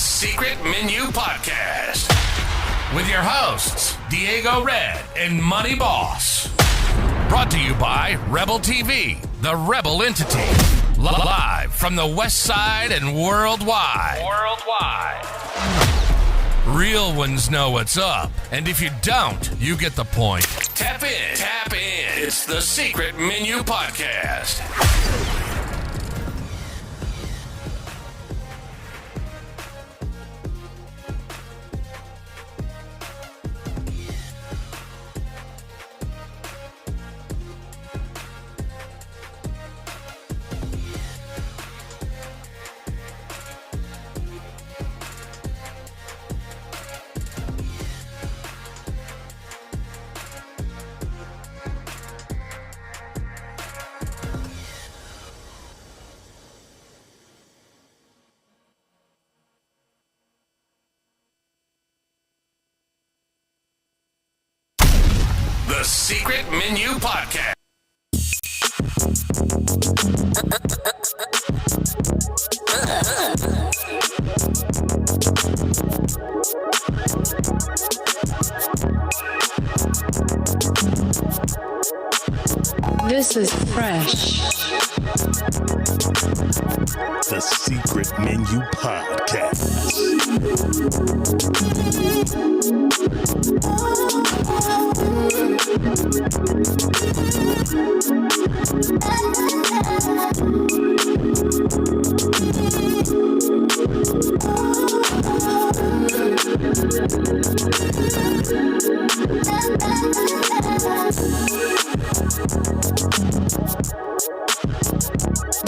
Secret Menu Podcast with your hosts, Diego Red and Money Boss. Brought to you by Rebel TV, the Rebel entity. Live from the West Side and worldwide. Real ones know what's up, and if you don't, you get the point. Tap in. It's the Secret Menu Podcast. The Secret Menu Podcast. This is fresh. The Secret Menu Podcast.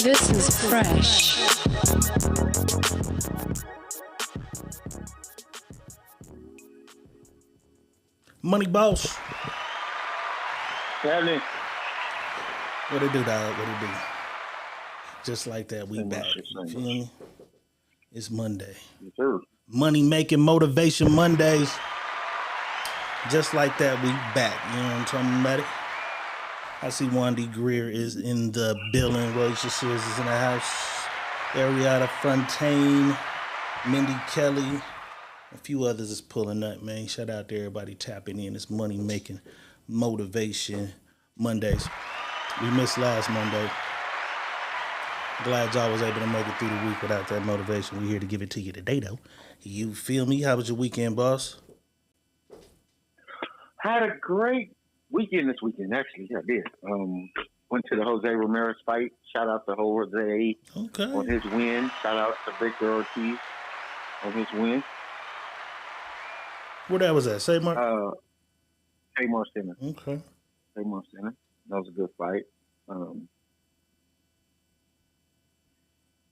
This is fresh. Money Boss. Happening. What it do, dog? What it do? Just like that, we back. You feel me? It's Monday. Yes, sir. Money making motivation Mondays. Just like that, we back. You know what I'm talking about? I see Wandy Greer is in the building. Roycia Sears is in the house. Ariana Fontaine, Mindy Kelly, a few others is pulling up, man. Shout out to everybody tapping in. It's money making motivation Mondays. We missed last Monday. Glad y'all was able to make it through the week without that motivation. We're here to give it to you today, though. You feel me? How was your weekend, boss? Had a great weekend this weekend, actually. I did. Went to the Jose Ramirez fight. Shout out to Jose on his win. Shout out to Victor Ortiz on his win. Where that was at? Seymour? Seymour Center. Okay. Seymour Center. That was a good fight.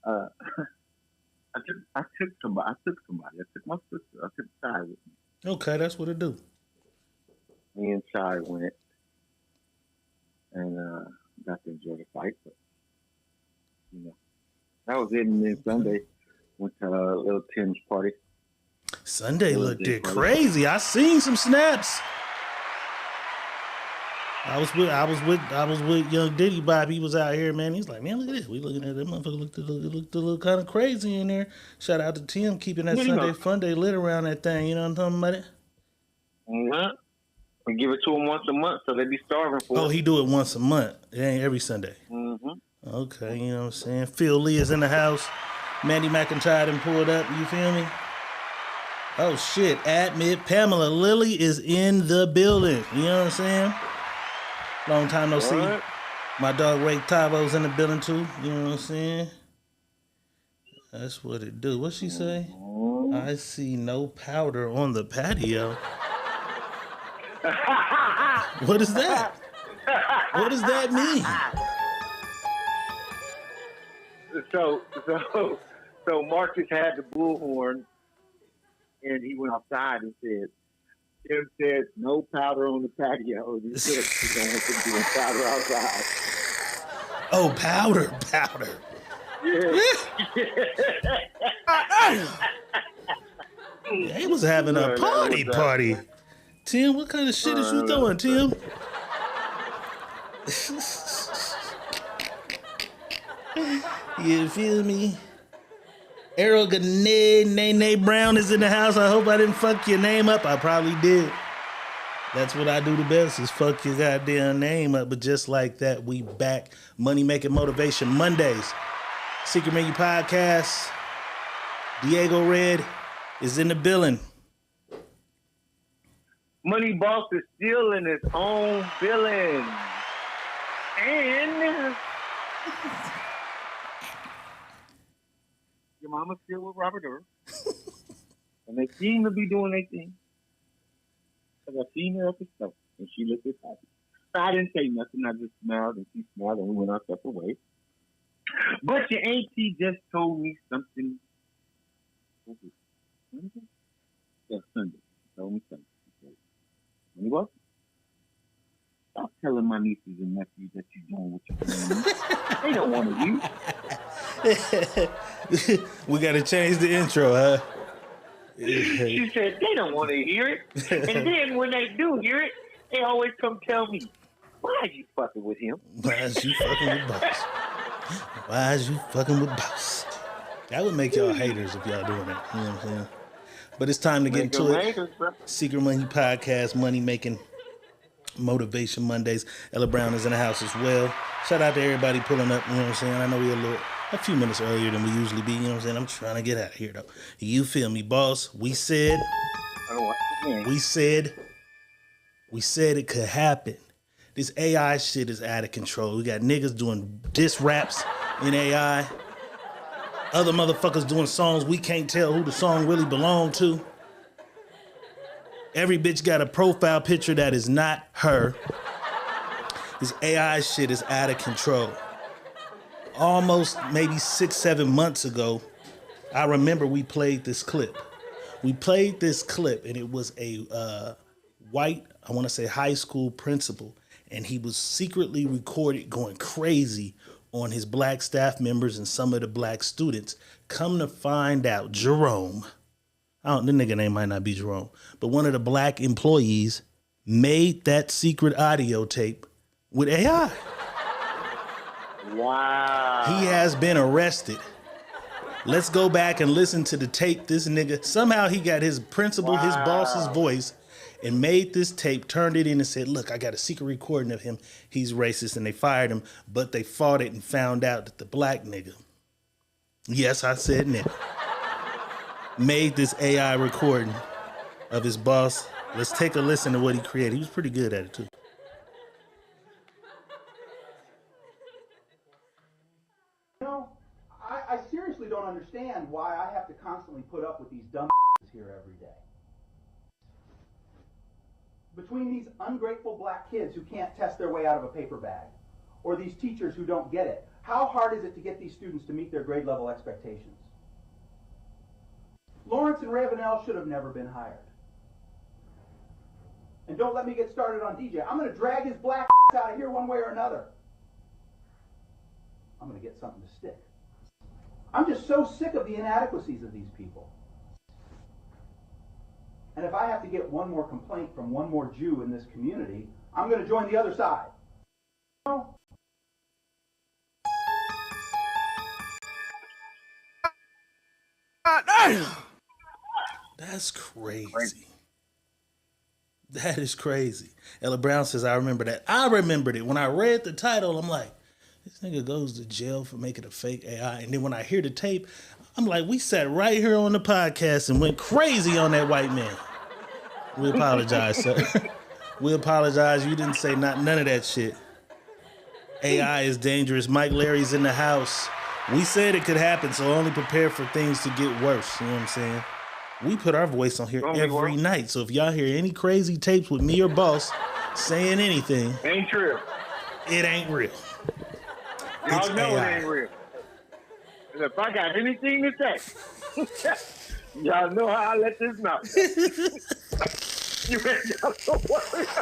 I took somebody. I took my sister. I took Shy with me. Okay, that's what it do. Me and Shy went and got to enjoy the fight. But, you know, that was it. And then Sunday went to a little Tim's party. Sunday looked crazy. I seen some snaps. I was with young Diddy Bob. He was out here, man. He's like, man, look at this. We looking at that motherfucker. Looked a little kind of crazy in there. Shout out to Tim keeping that Sunday Fun Day lit around that thing. You know what I'm talking about? It. Mm-hmm. We give it to them once a month, so they be starving for it. Oh, he do it once a month. It ain't every Sunday. Mm-hmm. Okay, you know what I'm saying? Phil Lee is in the house. Mandy McIntyre done pulled up. You feel me? Oh, shit. Admit Pamela Lilly is in the building. You know what I'm saying? Long time no see. My dog Ray Tavo's in the building, too. You know what I'm saying? That's what it do. What she say? Mm-hmm. I see no powder on the patio. What is that? What does that mean? So Marcus had the bullhorn, and he went outside and said, Tim said, no powder on the patio. He said he's going to do powder outside. Oh, powder. Yeah. He was having a party. Tim, what kind of shit is you throwing, Tim? You feel me? Errol Nene Brown is in the house. I hope I didn't fuck your name up. I probably did. That's what I do the best is fuck your goddamn name up. But just like that, we back. Money Making Motivation Mondays. Secret Menu Podcast. Diego Red is in the building. Money Boss is still in his own building. And your mama's still with Robert Earl. And they seem to be doing their thing. Because I seen her at the stove, and she looked at happy. So I didn't say nothing. I just smiled, and she smiled, and we went our separate ways. But your auntie just told me something. Sunday? Yeah, Sunday. She told me something. She said, "You what? Stop telling my nieces and nephews that you're doing what you're doing. They don't want to hear." We got to change the intro, huh? She said, they don't want to hear it. And then when they do hear it, they always come tell me, why are you fucking with him? Why is you fucking with Boss? Why is you fucking with Boss? That would make y'all haters if y'all doing that. You know what I'm saying? But it's time to get into it. Haters, Secret Money Podcast, Money Making Motivation Mondays. Ella Brown is in the house as well. Shout out to everybody pulling up. You know what I'm saying? I know we're a few minutes earlier than we usually be. You know what I'm saying? I'm trying to get out of here, though. You feel me, boss? We said it could happen. This AI shit is out of control. We got niggas doing diss raps in AI. Other motherfuckers doing songs we can't tell who the song really belonged to. Every bitch got a profile picture that is not her. This AI shit is out of control. Almost maybe 6-7 months ago, I remember we played this clip. And it was a white, I want to say high school principal, and he was secretly recorded going crazy on his black staff members and some of the black students. Come to find out, Jerome, the nigga name might not be Jerome, but one of the black employees made that secret audio tape with AI. Wow. He has been arrested. Let's go back and listen to the tape. This nigga, somehow he got his principal, his boss's voice, and made this tape, turned it in and said, look, I got a secret recording of him. He's racist, and they fired him, but they fought it and found out that the black nigga, yes, I said nigga, made this AI recording of his boss. Let's take a listen to what he created. He was pretty good at it, too. I seriously don't understand why I have to constantly put up with these dumb here every day. Between these ungrateful black kids who can't test their way out of a paper bag, or these teachers who don't get it, how hard is it to get these students to meet their grade level expectations? Lawrence and Ravenel should have never been hired. And don't let me get started on DJ. I'm going to drag his black out of here one way or another. I'm going to get something to stick. I'm just so sick of the inadequacies of these people. And if I have to get one more complaint from one more Jew in this community, I'm going to join the other side. That's crazy. That is crazy. Ella Brown says, I remember that. I remembered it. When I read the title, I'm like, this nigga goes to jail for making a fake AI. And then when I hear the tape, I'm like, we sat right here on the podcast and went crazy on that white man. We apologize, sir. We apologize. You didn't say none of that shit. AI is dangerous. Mike Larry's in the house. We said it could happen, so only prepare for things to get worse. You know what I'm saying? We put our voice on here every night. So if y'all hear any crazy tapes with me or Boss saying anything, ain't true. It ain't real. Y'all know AI. It ain't real. And if I got anything to say, y'all know how I let this know. You ain't got to worry about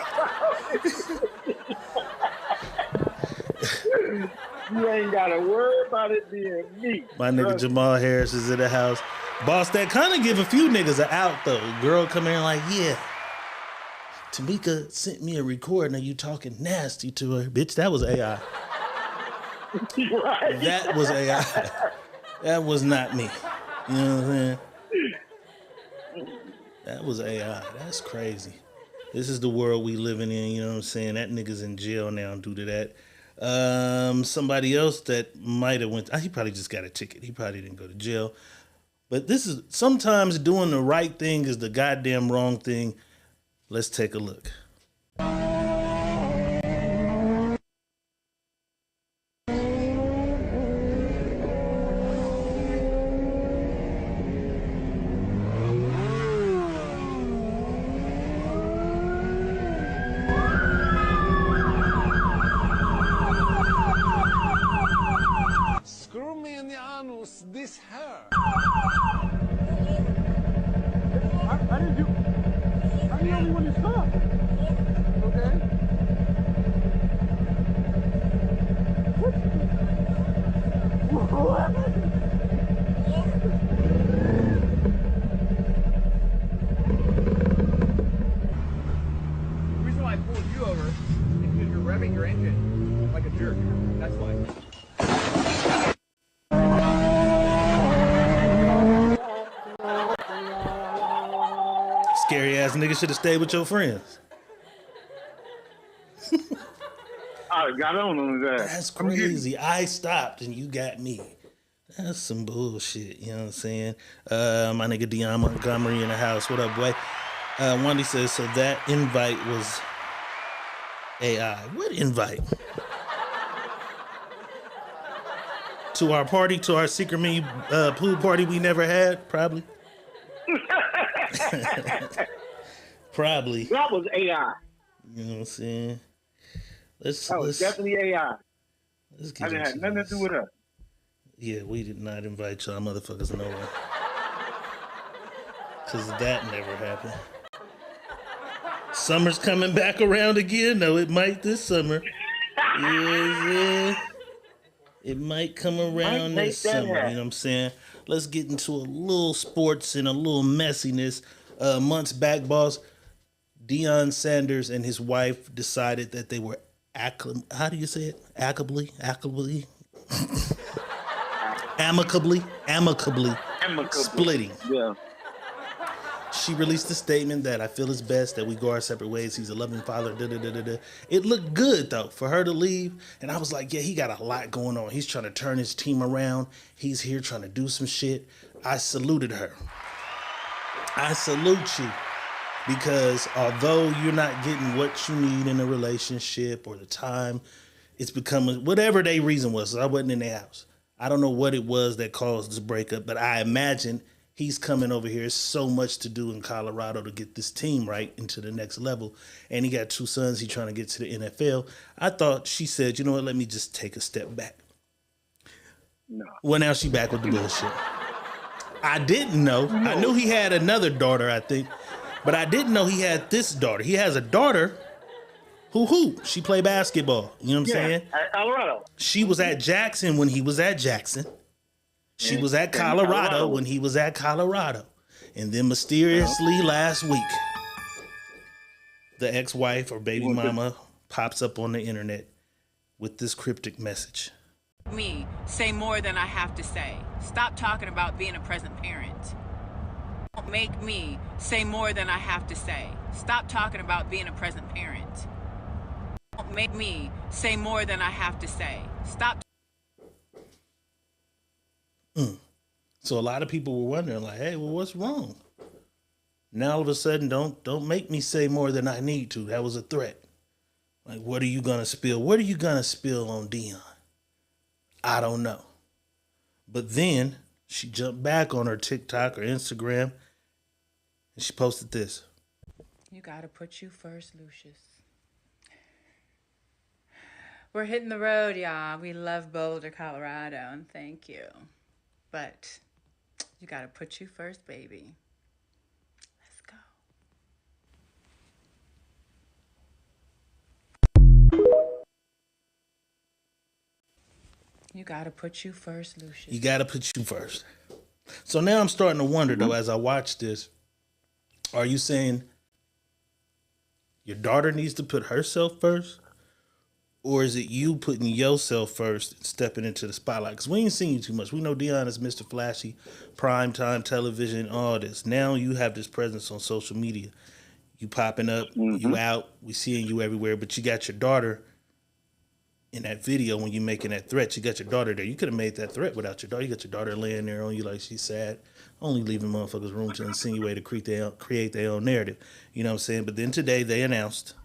it. You ain't got to worry about it being me. My nigga Jamal Harris is in the house. Boss, that kind of give a few niggas an out, though. Girl come in like, yeah, Tamika sent me a recording of you talking nasty to her. Bitch, that was AI. Right. That was AI. That was not me. You know what I'm saying? That was AI. That's crazy. This is the world we living in, you know what I'm saying? That nigga's in jail now due to that. Somebody else that might have went, he probably just got a ticket. He probably didn't go to jail. But this is, sometimes doing the right thing is the goddamn wrong thing. Let's take a look. This hair. I didn't do. I'm the only one who stopped. Okay. What? The reason why I pulled you over is because you're revving your engine like a jerk. That's why. Scary ass nigga should have stayed with your friends. I got on his ass. That's crazy. I stopped and you got me. That's some bullshit. You know what I'm saying? My nigga Dion Montgomery in the house. What up, boy? Wendy says, so that invite was AI. What invite? To our party, to our secret menu pool party we never had, probably. Probably. That was AI. You know what I'm saying? That was definitely AI. Let's I didn't have nothing to do with her. Yeah, we did not invite y'all motherfuckers nowhere. Because that never happened. Summer's coming back around again. No, it might this summer. Yeah. It might come around this summer. You know what I'm saying? Let's get into a little sports and a little messiness. Months back, boss, Deion Sanders and his wife decided that they were how do you say it? Amicably splitting. Yeah. She released a statement that I feel it's best that we go our separate ways. He's a loving father. It looked good though for her to leave, and I was like, yeah, he got a lot going on. He's trying to turn his team around. He's here trying to do some shit. I saluted her. I salute you. Because although you're not getting what you need in a relationship or the time, it's becoming whatever their reason was. I wasn't in their house. I don't know what it was that caused this breakup, but I imagine he's coming over here. There's so much to do in Colorado to get this team right into the next level. And he got 2 sons. He's trying to get to the NFL. I thought she said, you know what, let me just take a step back. No. Well, now she back with the bullshit. I didn't know. I knew he had another daughter, I think. But I didn't know he had this daughter. He has a daughter who she played basketball. You know what I'm saying? At Colorado. She was at Jackson when he was at Jackson. She was at Colorado when he was at Colorado. And then mysteriously last week, the ex-wife or baby mama pops up on the internet with this cryptic message. Me, say more than I have to say. Stop talking about being a present parent. Don't make me say more than I have to say. Stop talking about being a present parent. Don't make me say more than I have to say. Stop. So a lot of people were wondering, like, hey, well, what's wrong? Now all of a sudden, don't make me say more than I need to. That was a threat. Like, what are you gonna spill? What are you gonna spill on Deion? I don't know. But then she jumped back on her TikTok or Instagram and she posted this. You gotta put you first, Lucius. We're hitting the road, y'all. We love Boulder, Colorado, and thank you. But you gotta put you first, baby. Let's go. You gotta put you first, Lucius. You gotta put you first. So now I'm starting to wonder, though, as I watch this, are you saying your daughter needs to put herself first? Or is it you putting yourself first and stepping into the spotlight? Because we ain't seen you too much. We know Deion is Mr. Flashy, primetime television, all this. Now you have this presence on social media. You popping up, you out, we seeing you everywhere, but you got your daughter in that video when you making that threat. You got your daughter there. You could have made that threat without your daughter. You got your daughter laying there on you like she's sad. Only leaving motherfuckers room to insinuate or create their own narrative. You know what I'm saying? But then today they announced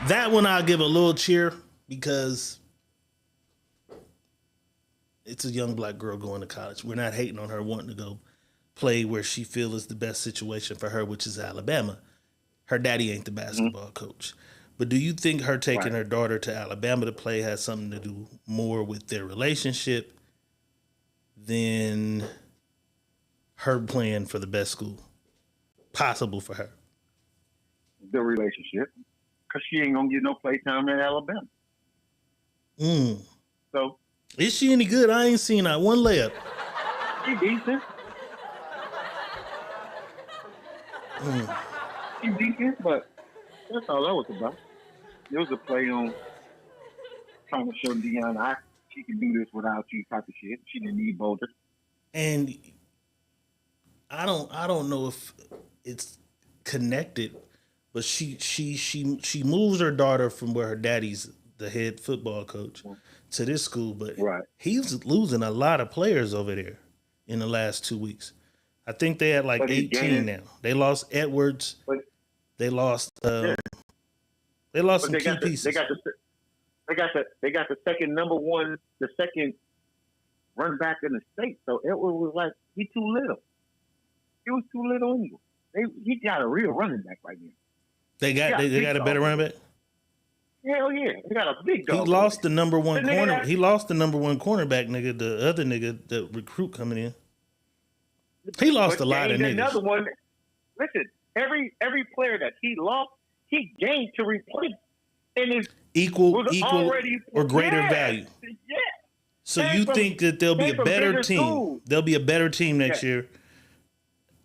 that one. I'll give a little cheer because it's a young black girl going to college. We're not hating on her wanting to go play where she feels is the best situation for her, which is Alabama. Her daddy ain't the basketball coach. But do you think her taking her daughter to Alabama to play has something to do more with their relationship than her playing for the best school possible for her? The relationship. Because she ain't going to get no playtime at Alabama. So. Is she any good? I ain't seen that one layup. She decent. She decent, but that's all that was about. There was a play on trying to show Deion she can do this without you type of shit. She didn't need Boulder. And I don't know if it's connected, but she moves her daughter from where her daddy's the head football coach to this school, but he's losing a lot of players over there in the last 2 weeks. I think they had like 18 now. They lost Edwards. They lost some key pieces. They got the second number one, the second run back in the state. So Edwards was like, he too little. He was too little. He got a real running back right now. They got a better running back? Hell yeah. They got a big dog. He lost the number one corner. He lost the number one cornerback, nigga, the other nigga, the recruit coming in. He lost a lot of niggas. Another one. Listen, every player that he lost, he gained to replace. And is equal or greater value. Yeah. So you think that there'll be a better team? Schools. There'll be a better team next year.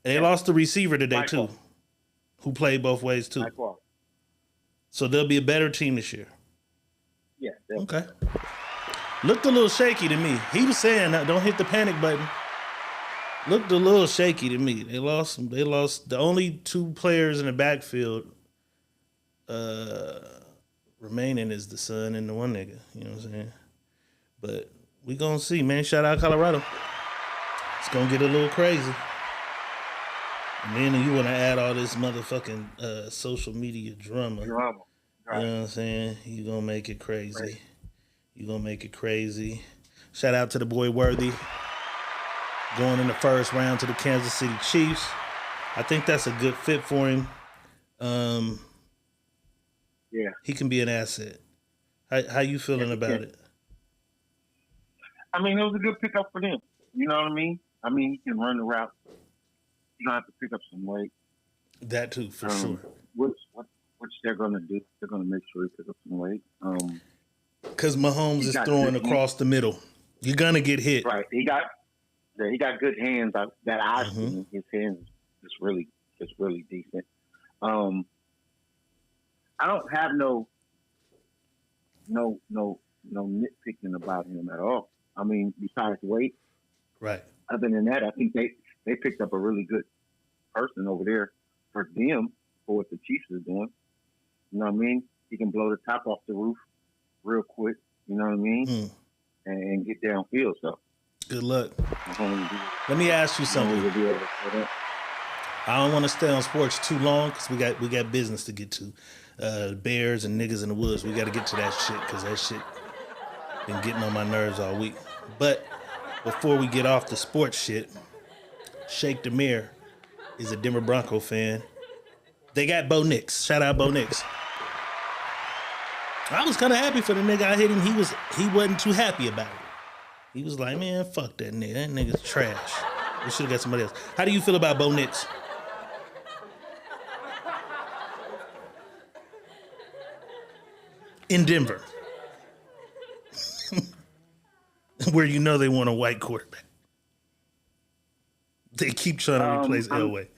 They lost the receiver today too, who played both ways too. So there'll be a better team this year. Yeah. Okay. Looked a little shaky to me. He was saying that don't hit the panic button. Looked a little shaky to me. They lost the only two players in the backfield remaining is the son and the one nigga. You know what I'm saying? But we gonna see, man. Shout out Colorado. It's gonna get a little crazy. And then you want to add all this motherfucking social media drama. Right. You know what I'm saying? You gonna make it crazy. Right. You gonna make it crazy. Shout out to the boy Worthy. Going in the first round to the Kansas City Chiefs. I think that's a good fit for him. Yeah. He can be an asset. How you feeling about it? I mean, it was a good pickup for them. You know what I mean? I mean, he can run the route. You don't have to pick up some weight. That too, for sure. Which they're going to do. They're going to make sure he pick up some weight. Because Mahomes is throwing across the middle. You're going to get hit. Right. He got good hands. That I've seen. His hands is really decent. I don't have no nitpicking about him at all. I mean, besides weight. Right. Other than that, I think they picked up a really good person over there for them for what the Chiefs is doing. You know what I mean? He can blow the top off the roof real quick. You know what I mean? And get downfield. So good luck. Let me ask you something. I don't want to stay on sports too long because we got business to get to. Bears and niggas in the woods. We got to get to that shit because that shit been getting on my nerves all week. But before we get off the sports shit, Sheikh Demir is a Denver Bronco fan. They got Bo Nix. Shout out Bo Nix. I was kind of happy for the nigga. I hit him. He wasn't too happy about it. He was like, man, fuck that nigga. That nigga's trash. We should have got somebody else. How do you feel about Bo Nix? in Denver, where you know they want a white quarterback. They keep trying to replace Elway.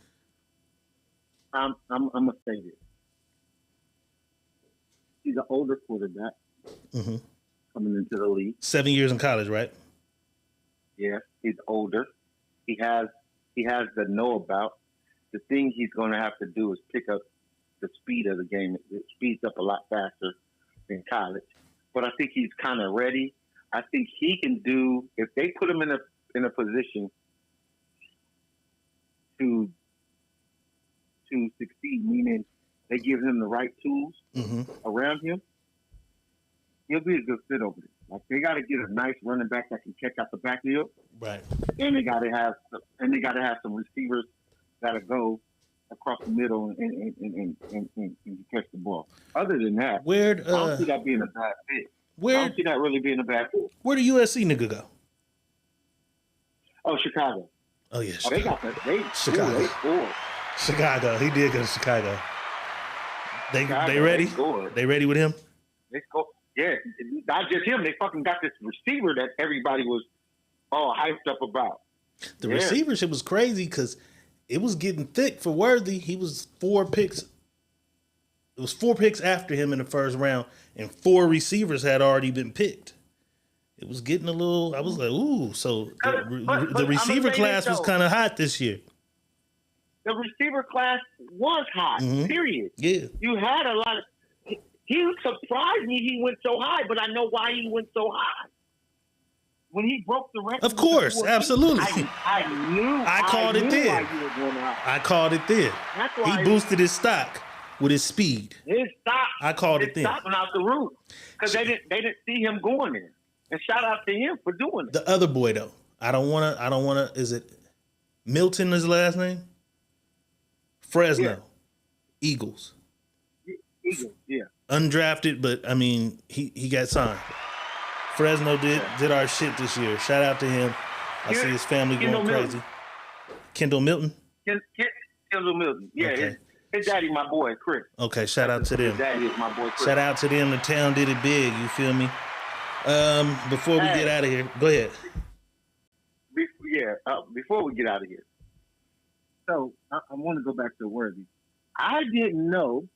I'm gonna say this. He's an older quarterback coming into the league. 7 years in college, right? Yeah, he's older. He has the know about. The thing he's going to have to do is pick up the speed of the game. It speeds up a lot faster than college. But I think he's kind of ready. I think he can do, if they put him in a position to succeed, meaning they give him the right tools around him, he'll be a good fit over there. Like, they got to get a nice running back that can catch out the backfield, right? And they got to have some receivers that'll go across the middle and catch the ball. Other than that, I don't see that being a bad fit. I don't see that really being a bad fit. Where the USC nigga go? Oh, Chicago. Oh yeah, Chicago. They got that. Chicago. They scored. Chicago. He did go to Chicago. They ready? They ready with him? They scored. Yeah, not just him. They fucking got this receiver that everybody was all hyped up about. The receivership was crazy because it was getting thick for Worthy. He was 4 picks. It was 4 picks after him in the first round, and 4 receivers had already been picked. It was getting a little. I was like, ooh. So the receiver class was kind of hot this year. The receiver class was hot. Period. Yeah. You had a lot of. He surprised me he went so high, but I know why he went so high. When he broke the record. Of course, absolutely. I knew. I called it then. I called it then. He boosted his stock with his speed. His stock. I called it then. His stock went out the roof because they didn't see him going there. And shout out to him for doing it. The other boy though, I don't wanna. Is it Milton? His last name? Fresno, yeah. Eagles. Eagles, yeah. Undrafted, but I mean, he got signed. Fresno did our shit this year. Shout out to him. I see his family going crazy. Kendall Milton? Kendall Milton. Yeah, okay. His daddy, my boy, Chris. Okay, shout out to them. His daddy is my boy, Chris. Shout out to them. The town did it big, you feel me? Before we get out of here, go ahead. Before we get out of here. So, I want to go back to Worthy. I didn't know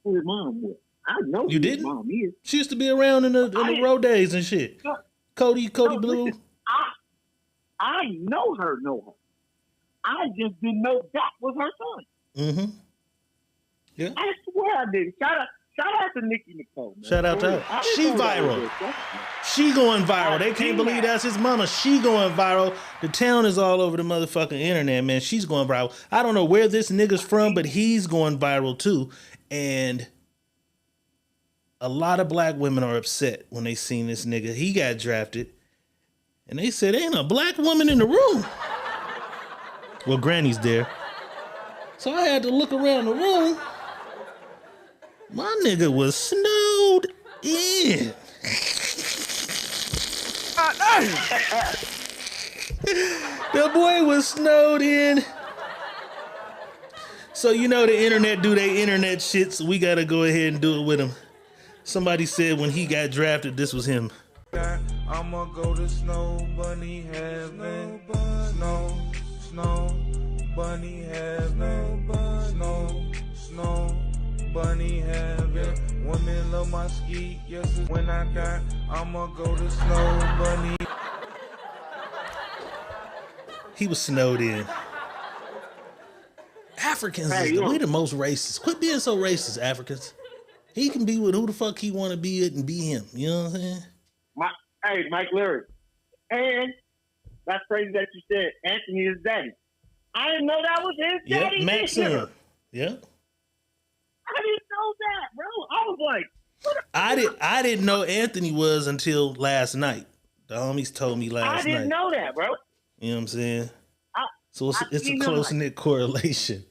who his mom was. I know you didn't? His mom is. She used to be around in the road days and shit. Cody Blue. Listen, I know her. I just didn't know that was her son. Mm-hmm. Yeah. I swear I did. Shout out to Nikki Nicole. Man. Shout out to her. She viral. She going viral. They can't believe that's his mama. She going viral. The town is all over the motherfucking internet, man. She's going viral. I don't know where this nigga's from, but he's going viral too. And a lot of black women are upset when they seen this nigga. He got drafted. And they said, ain't a black woman in the room. Well, Granny's there. So I had to look around the room. My nigga was snowed in. The boy was snowed in. So you know the internet do their internet shit, so we gotta go ahead and do it with him. Somebody said when he got drafted, this was him. I'ma go to Snow Bunny Heaven. Snow Bunny Heaven. Snow Bunny Heaven. Women love my ski. Yes, when I got, I'ma go to Snow Bunny. He was snowed in. Africans we the most racist. Quit being so racist, Africans. He can be with who the fuck he want to be with and be him. You know what I'm saying? Mike Leary. And that's crazy that you said Anthony is daddy. I didn't know that was his daddy. Matt's son. Yeah. I didn't know that, bro. I was like, I didn't know Anthony was until last night. The homies told me last night. I didn't know that, bro. You know what I'm saying? So it's a close-knit correlation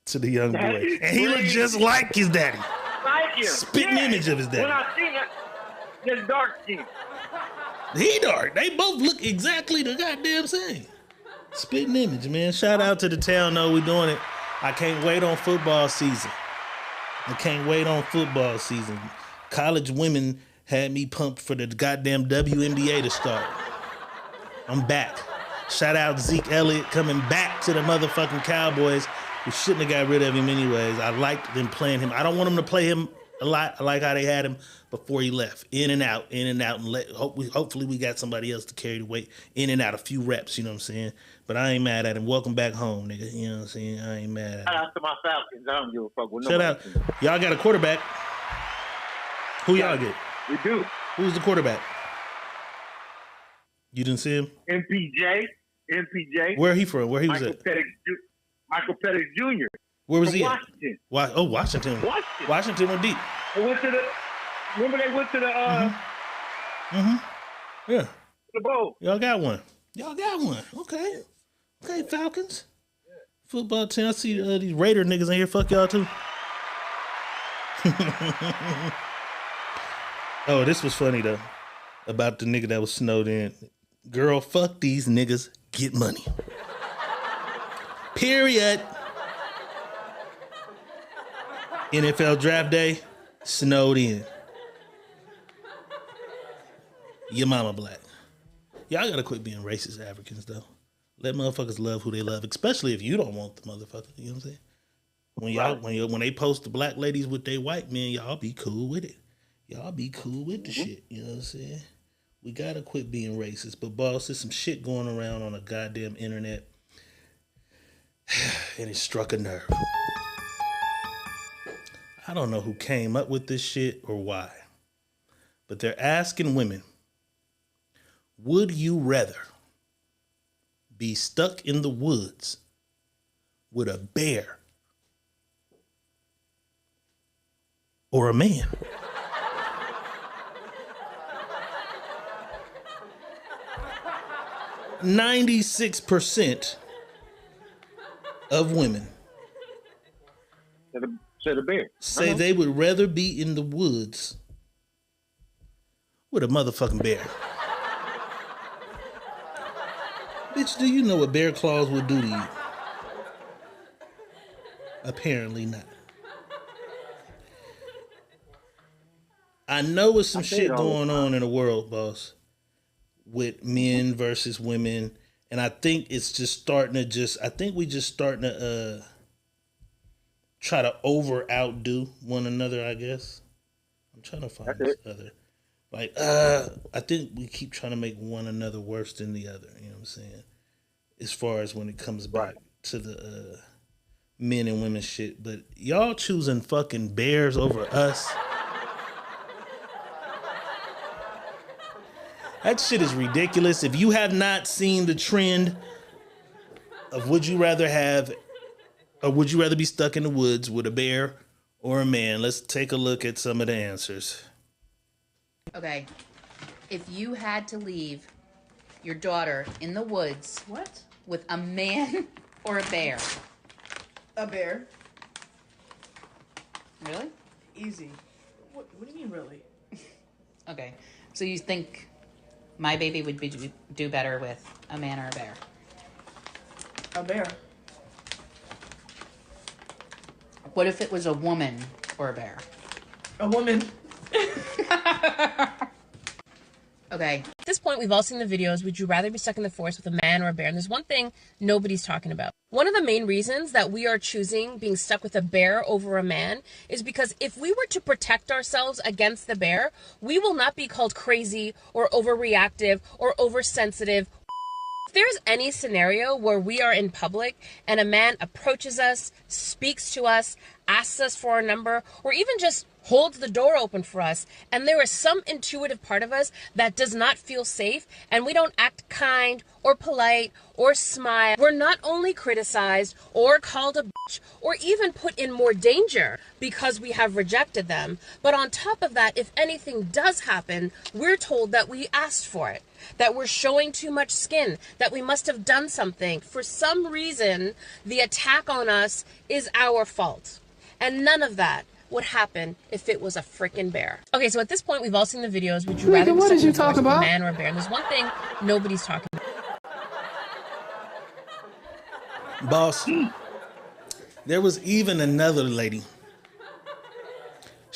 to the young boy. And he looked just like his daddy. Like him. Spitting image of his daddy. When I seen it, just dark skin. He dark. They both look exactly the goddamn same. Spitting image, man. Shout out to the town, though. We doing it. I can't wait on football season. I can't wait on football season. College women had me pumped for the goddamn WNBA to start. I'm back. Shout out Zeke Elliott coming back to the motherfucking Cowboys. We shouldn't have got rid of him anyways. I liked them playing him. I don't want them to play him a lot. I like how they had him before he left. In and out, and hopefully we got somebody else to carry the weight. In and out, a few reps, you know what I'm saying? But I ain't mad at him. Welcome back home, nigga. You know what I'm saying? I ain't mad at him. Shout out to my Falcons. I don't give a fuck with Shout out. Y'all got a quarterback. Who y'all get? We do. Who's the quarterback? You didn't see him? MPJ. Where he from? Where he was at? Michael Pettis Jr. Where was he Washington. At? Washington. Washington went deep. They went to the. Remember they went to the. Yeah. The bowl. Y'all got one. Okay, Falcons. Football team. I see these Raider niggas in here. Fuck y'all too. Oh, this was funny though. About the nigga that was snowed in. Girl, fuck these niggas. Get money. Period. NFL draft day, snowed in. Your mama black. Y'all gotta quit being racist Africans though. Let motherfuckers love who they love, especially if you don't want the motherfucker. You know what I'm saying? When they post the black ladies with their white men, y'all be cool with it. Y'all be cool with the shit. You know what I'm saying? We gotta quit being racist. But boss, there's some shit going around on the goddamn internet. And it struck a nerve. I don't know who came up with this shit or why. But they're asking women, would you rather be stuck in the woods with a bear or a man? %96 of women Say the bear. Say they would rather be in the woods with a motherfucking bear. Bitch, do you know what bear claws would do to you? Apparently not. I know it's some shit going on in the world, boss, with men versus women. And I think it's just starting to I think we just starting to try to outdo one another, I guess. I'm trying to find this other. Like, I think we keep trying to make one another worse than the other, you know what I'm saying? As far as when it comes back to the men and women shit. But y'all choosing fucking bears over us. That shit is ridiculous. If you have not seen the trend of would you rather be stuck in the woods with a bear or a man, let's take a look at some of the answers. Okay. If you had to leave your daughter in the woods with a man or a bear? A bear. Really? Easy. What do you mean, really? Okay. So you think my baby would do better with a man or a bear? A bear. What if it was a woman or a bear? A woman. Okay. At this point, we've all seen the videos. Would you rather be stuck in the forest with a man or a bear? And there's one thing nobody's talking about. One of the main reasons that we are choosing being stuck with a bear over a man is because if we were to protect ourselves against the bear, we will not be called crazy or overreactive or oversensitive. If there's any scenario where we are in public and a man approaches us, speaks to us, asks us for our number, or even just holds the door open for us, and there is some intuitive part of us that does not feel safe, and we don't act kind or polite or smile, we're not only criticized or called a bitch or even put in more danger because we have rejected them, but on top of that, if anything does happen, we're told that we asked for it, that we're showing too much skin, that we must have done something. For some reason, the attack on us is our fault. And none of that would happen if it was a freaking bear. Okay, so at this point, we've all seen the videos. Would you rather be stuck in the forest with a man or a bear? And there's one thing nobody's talking about. Boss, there was even another lady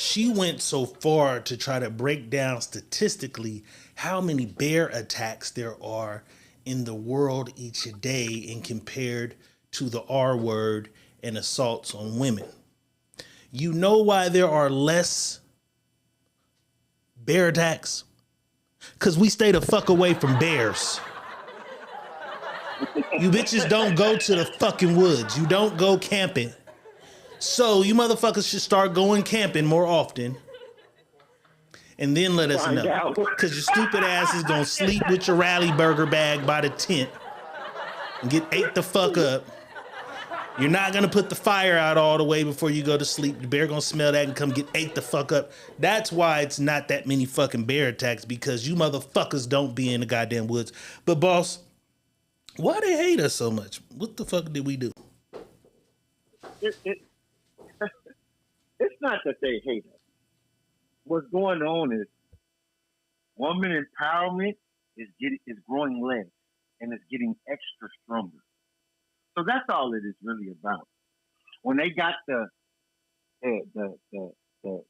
She went so far to try to break down statistically how many bear attacks there are in the world each day and compared to the R word and assaults on women. You know why there are less bear attacks? Because we stay the fuck away from bears. You bitches don't go to the fucking woods. You don't go camping. So you motherfuckers should start going camping more often. And then let us know. Because your stupid ass is going to sleep with your rally burger bag by the tent and get ate the fuck up. You're not going to put the fire out all the way before you go to sleep. The bear going to smell that and come get ate the fuck up. That's why it's not that many fucking bear attacks, because you motherfuckers don't be in the goddamn woods. But boss, why they hate us so much? What the fuck did we do? It's not that they hate us. What's going on is woman empowerment is growing legs and it's getting extra stronger. So that's all it is really about. When they got the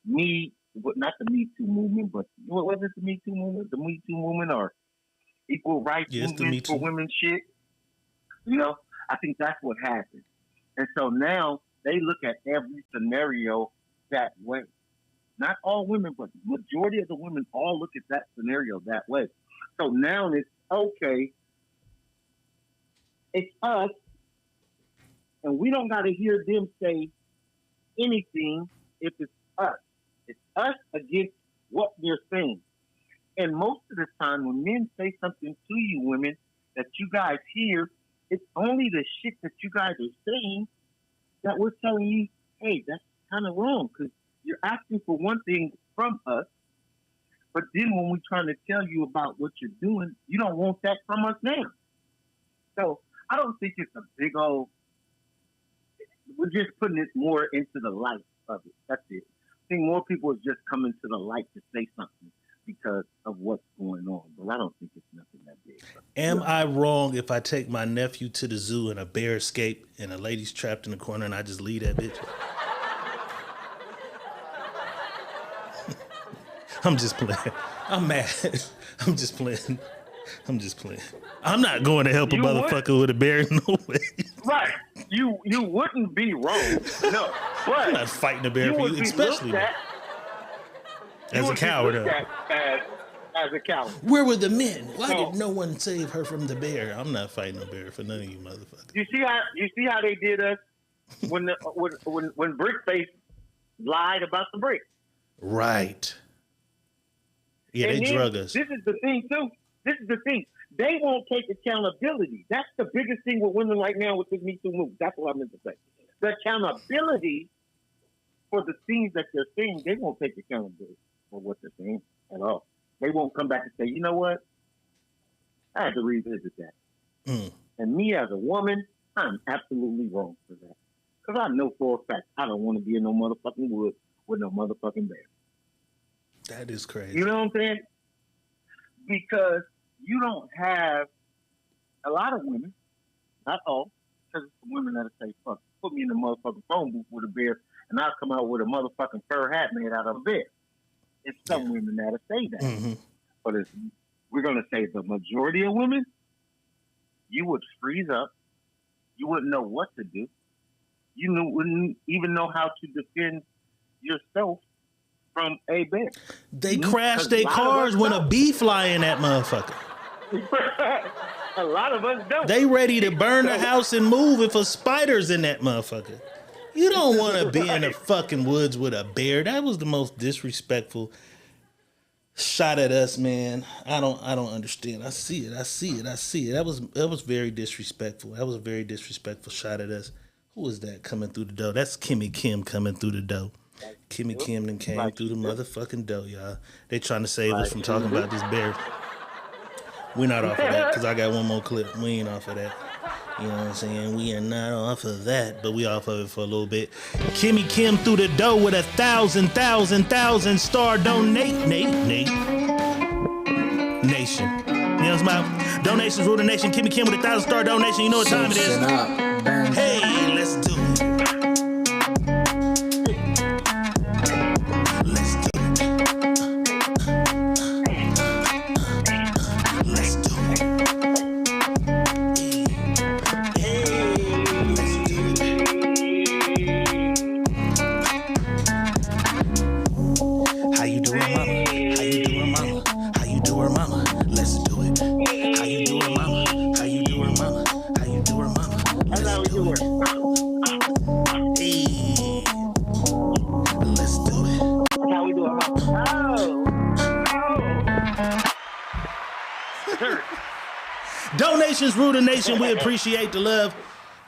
Me, not the Me Too movement, but what was it, the Me Too movement? The Me Too movement or equal rights movement for women shit? You know, I think that's what happened. And so now they look at every scenario that way. Not all women, but the majority of the women all look at that scenario that way. So now it's okay. It's us. And we don't got to hear them say anything if it's us. It's us against what they're saying. And most of the time when men say something to you women that you guys hear, it's only the shit that you guys are saying that we're telling you, hey, that's kind of wrong because you're asking for one thing from us, but then when we're trying to tell you about what you're doing, you don't want that from us now. So I don't think it's a big old, we're just putting it more into the light of it. That's it. I think more people is just coming to the light to say something because of what's going on. But I don't think it's nothing that big. Am I wrong if I take my nephew to the zoo and a bear escape and a lady's trapped in the corner and I just leave that bitch? I'm just playing. I'm mad. I'm just playing. I'm not going to help a motherfucker with a bear, no way. Right. You wouldn't be wrong. No. But I'm not fighting a bear for you, especially as a coward. As a coward. Where were the men? Why did no one save her from the bear? I'm not fighting a bear for none of you motherfuckers. You see how they did us when Brickface lied about the brick. Right. Yeah, and they drug us. This is the thing too. This is the thing. They won't take accountability. That's the biggest thing with women right now with this Me Too move. That's what I meant to say. The accountability for the things that they're saying, they won't take accountability for what they're saying at all. They won't come back and say, you know what? I had to revisit that. And me as a woman, I'm absolutely wrong for that. Because I know for a fact I don't want to be in no motherfucking woods with no motherfucking bear. That is crazy. You know what I'm saying? Because you don't have a lot of women, not all, because it's the women that'll say, fuck, put me in the motherfucking phone booth with a bear and I'll come out with a motherfucking fur hat made out of a bear. It's some women that'll say that. Mm-hmm. But we're going to say the majority of women, you would freeze up. You wouldn't know what to do. You wouldn't even know how to defend yourself from a bear. They crash their cars when a bee fly in that motherfucker. A lot of us don't. They ready to burn the house and move if a spider's in that motherfucker. You don't want to be in the fucking woods with a bear. That was the most disrespectful shot at us, man. I don't understand. I see it. That was very disrespectful. That was a very disrespectful shot at us. Who was that coming through the door? That's Kimmy Kim coming through the door. Kimmy Kim then came through the motherfucking door, y'all. They trying to save us from talking about this bear. We're not off of that because I got one more clip. We ain't off of that. You know what I'm saying? We are not off of that, but we off of it for a little bit. Kimmy Kim through the door with 1,000 star donate. Nation. You know what I'm about? Donations rule the nation. Kimmy Kim with 1,000 star donation. You know what time it is. Hey, let's do it. Donations rule the nation. We appreciate the love.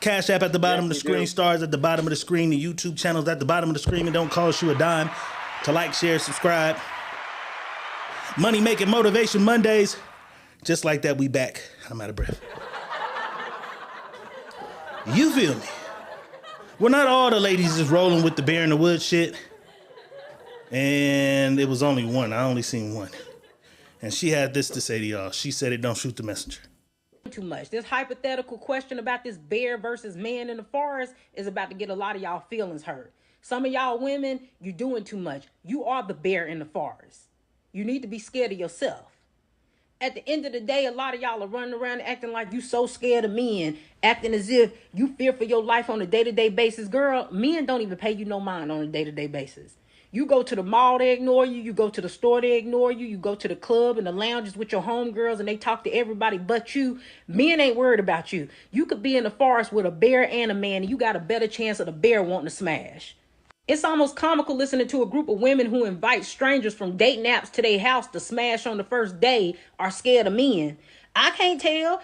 Cash App at the bottom of the screen. Stars at the bottom of the screen. The YouTube channels at the bottom of the screen. It don't cost you a dime to like, share, subscribe. Money Making Motivation Mondays. Just like that, we back. I'm out of breath. You feel me? Well, not all the ladies is rolling with the bear in the woods shit. And it was only one. I only seen one. And she had this to say to y'all. She said it don't shoot the messenger. Too much. This hypothetical question about this bear versus man in the forest is about to get a lot of y'all feelings hurt. Some of y'all women, you're doing too much. You are the bear in the forest. You need to be scared of yourself. At the end of the day, a lot of y'all are running around acting like you so scared of men, acting as if you fear for your life on a day-to-day basis. Girl, men don't even pay you no mind on a day-to-day basis. You go to the mall, they ignore you. You go to the store, they ignore you. You go to the club and the lounges with your homegirls and they talk to everybody but you. Men ain't worried about you. You could be in the forest with a bear and a man and you got a better chance of the bear wanting to smash. It's almost comical listening to a group of women who invite strangers from dating apps to their house to smash on the first day are scared of men. I can't tell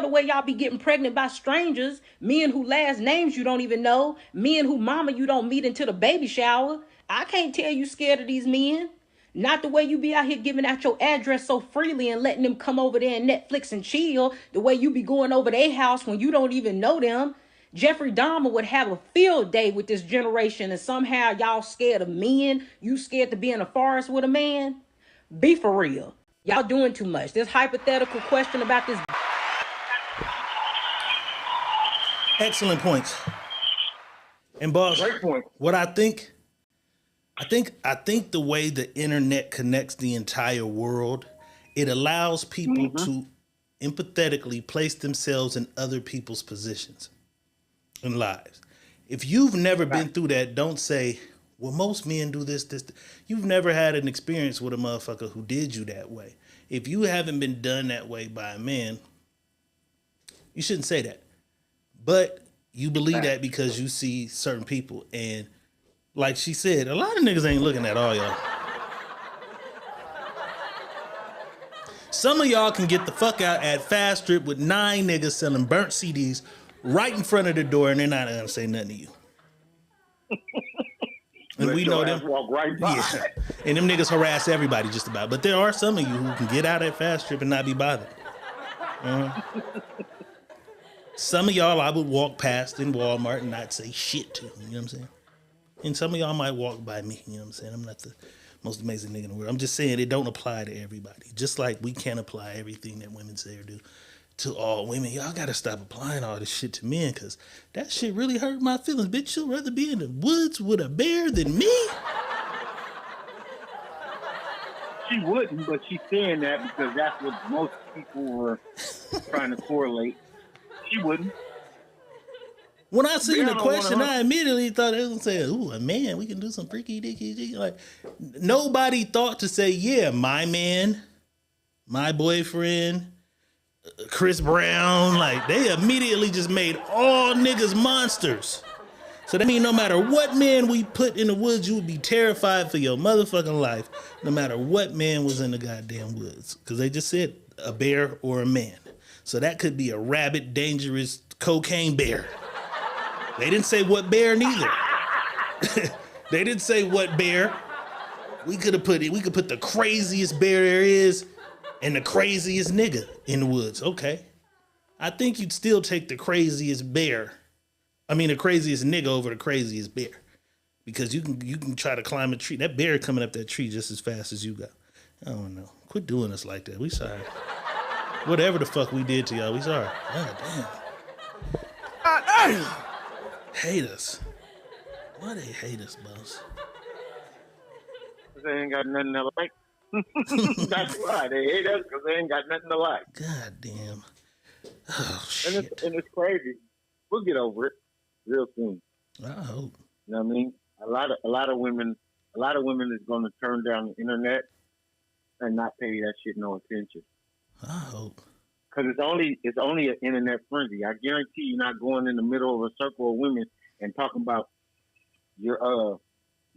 the way y'all be getting pregnant by strangers, men who last names you don't even know, men who mama you don't meet until the baby shower. I can't tell you scared of these men. Not the way you be out here giving out your address so freely and letting them come over there and Netflix and chill. The way you be going over their house when you don't even know them. Jeffrey Dahmer would have a field day with this generation and somehow y'all scared of men. You scared to be in a forest with a man? Be for real. Y'all doing too much. This hypothetical question about this. Excellent points. And boss, great point. What I think the way the internet connects the entire world, it allows people to empathetically place themselves in other people's positions in lives. If you've never been through that, don't say, well, most men do this. You've never had an experience with a motherfucker who did you that way. If you haven't been done that way by a man, you shouldn't say that. But you believe that because you see certain people. And like she said, a lot of niggas ain't looking at all y'all. Some of y'all can get the fuck out at Fast Strip with 9 niggas selling burnt CDs right in front of the door and they're not gonna say nothing to you. And we know them. Walk right by. Yeah. And them niggas harass everybody just about. But there are some of you who can get out at Fast Strip and not be bothered. Some of y'all I would walk past in Walmart and not say shit to. You know what I'm saying? And some of y'all might walk by me. You know what I'm saying? I'm not the most amazing nigga in the world. I'm just saying it don't apply to everybody. Just like we can't apply everything that women say or do to all women. Y'all gotta stop applying all this shit to men because that shit really hurt my feelings. Bitch, you'd rather be in the woods with a bear than me? She wouldn't, but she's saying that because that's what most people were trying to correlate. She wouldn't. When I seen the question, I immediately thought they was saying, ooh, a man, we can do some freaky dicky. Like, nobody thought to say, yeah, my man, my boyfriend, Chris Brown. Like, they immediately just made all niggas monsters. So that means no matter what man we put in the woods, you would be terrified for your motherfucking life, no matter what man was in the goddamn woods. Because they just said a bear or a man. So that could be a rabid, dangerous cocaine bear. They didn't say what bear neither. They didn't say what bear. We could put the craziest bear there is and the craziest nigga in the woods. Okay. I think you'd still take the craziest bear. I mean, the craziest nigga over the craziest bear. Because you can try to climb a tree. That bear coming up that tree just as fast as you go. I don't know. Quit doing us like that. We sorry. Whatever the fuck we did to y'all, we sorry. God damn. God damn. Hate us. Why they hate us, boss? Because they ain't got nothing to like. That's why they hate us, because they ain't got nothing to like. God damn. Oh, shit. And it's crazy. We'll get over it real soon. I hope. You know what I mean? A lot of women is going to turn down the internet and not pay that shit no attention. I hope. Because it's only an internet frenzy. I guarantee you're not going in the middle of a circle of women and talking about you're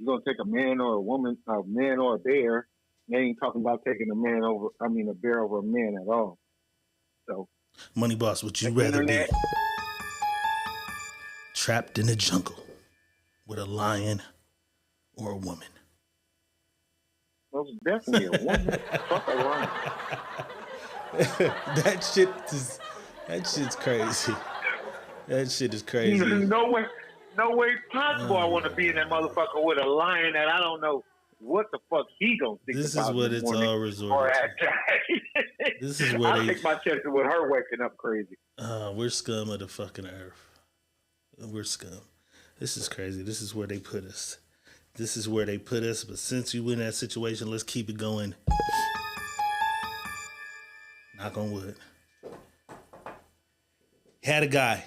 gonna take a man or a woman, a man or a bear. They ain't talking about taking a bear over a man at all. So Money Boss, would you The rather be internet. trapped in a jungle with a lion or a woman? Most definitely a woman. Fuck a lion. That shit's crazy. That shit is crazy. No way possible I want to be in that motherfucker with a lion that I don't know what the fuck he gonna think This about. is what it's all resorted to. This is where I take my chances with her waking up crazy. We're scum of the fucking earth. We're scum. This is crazy. This is where they put us. This is where they put us. But since you in that situation, let's keep it going. Knock on wood. Had a guy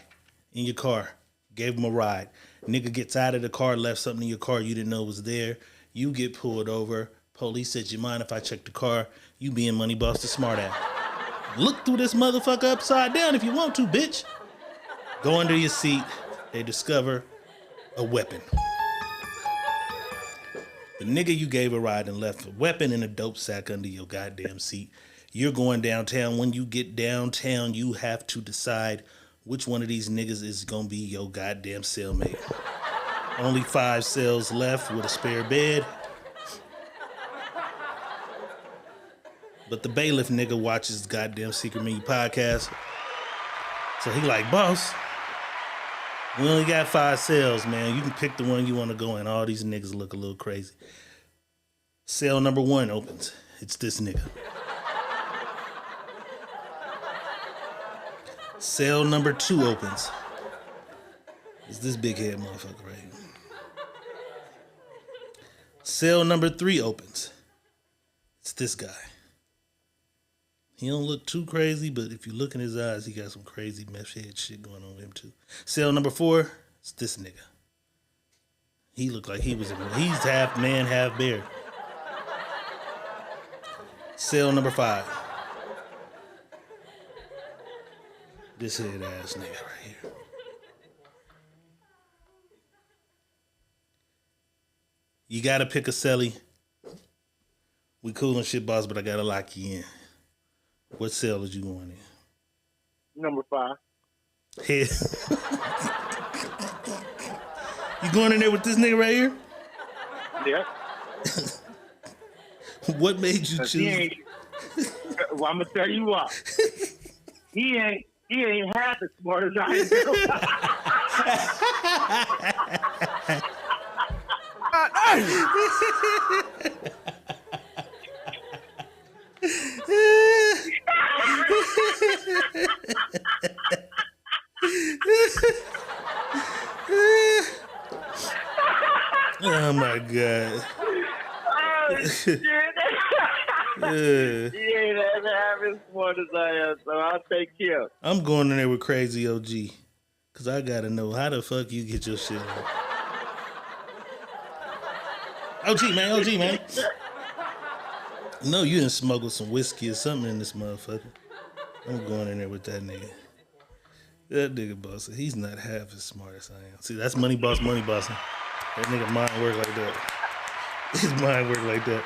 in your car, gave him a ride. Nigga gets out of the car, left something in your car you didn't know was there. You get pulled over. Police said, you mind if I check the car? You being Money Boss the smart ass. Look through this motherfucker upside down if you want to, bitch. Go under your seat. They discover a weapon. The nigga you gave a ride and left a weapon in a dope sack under your goddamn seat. You're going downtown. When you get downtown, you have to decide which one of these niggas is gonna be your goddamn cellmate. Only 5 cells left with a spare bed. But the bailiff nigga watches goddamn Secret Menu podcast. So he like, boss, we only got 5 cells, man. You can pick the one you want to go in. All these niggas look a little crazy. Cell number 1 opens. It's this nigga. Cell number 2 opens. It's this big head motherfucker right here. Cell number 3 opens. It's this guy. He don't look too crazy, but if you look in his eyes, he got some crazy mesh head shit going on with him too. Cell number 4, it's this nigga. He looked like he's half man, half bear. Cell number 5. This head ass nigga right here. You gotta pick a celly. We cool and shit, boss, but I gotta lock you in. What cell is you going in? Number 5. Head. You going in there with this nigga right here? Yeah. What made you choose? Well, I'm gonna tell you what. He ain't half as smart as I Oh my god. Oh shit. He ain't half as smart as I am, so I'll take him. I'm going in there with Crazy OG. Cause I gotta know how the fuck you get your shit on. OG man. No, you done smuggled some whiskey or something in this motherfucker. I'm going in there with that nigga. That nigga boss, he's not half as smart as I am. See, that's money bossing. That nigga mind work like that. His mind work like that.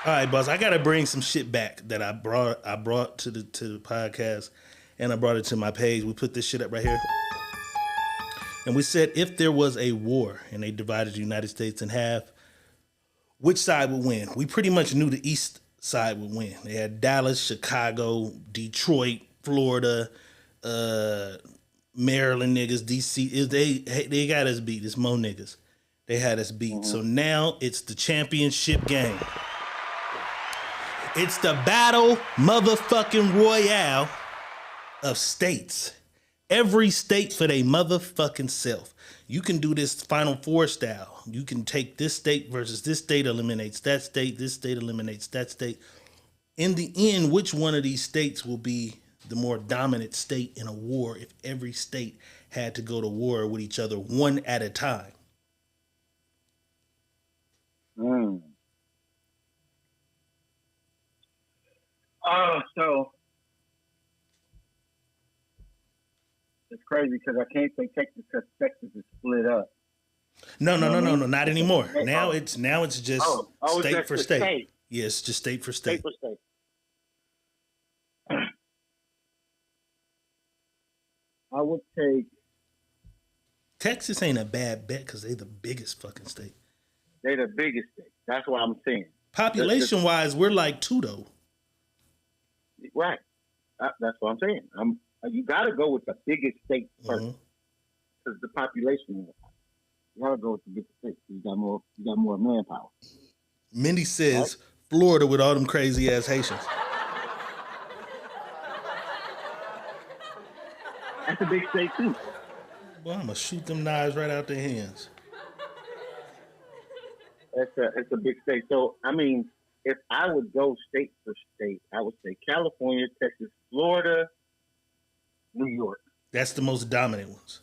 All right, boss, I gotta bring some shit back that I brought to the podcast, and I brought it to my page. We put this shit up right here. And we said if there was a war and they divided the United States in half, which side would win? We pretty much knew the east side would win. They had Dallas, Chicago, Detroit, Florida, Maryland niggas, DC. They got us beat. It's mo niggas. They had us beat. Mm-hmm. So now it's the championship game. It's the battle motherfucking royale of states. Every state for their motherfucking self. You can do this Final Four style. You can take this state versus this state eliminates that state. This state eliminates that state. In the end, which one of these states will be the more dominant state in a war if every state had to go to war with each other one at a time? So it's crazy because I can't say Texas because Texas is split up. No, not anymore. Now it's just state for state. Yes, just state for state. State for state. I would take. Texas ain't a bad bet because they the biggest fucking state. They the biggest state. That's what I'm saying. Population wise, we're like 2 though. Right. That's what I'm saying. You got to go with the biggest state first because the population. You got to go with the biggest state. You got more manpower. Mindy says Florida with all them crazy ass Haitians. That's a big state too. Well, I'm gonna shoot them knives right out their hands. It's a big state. So I mean, if I would go state for state, I would say California, Texas, Florida, New York. That's the most dominant ones.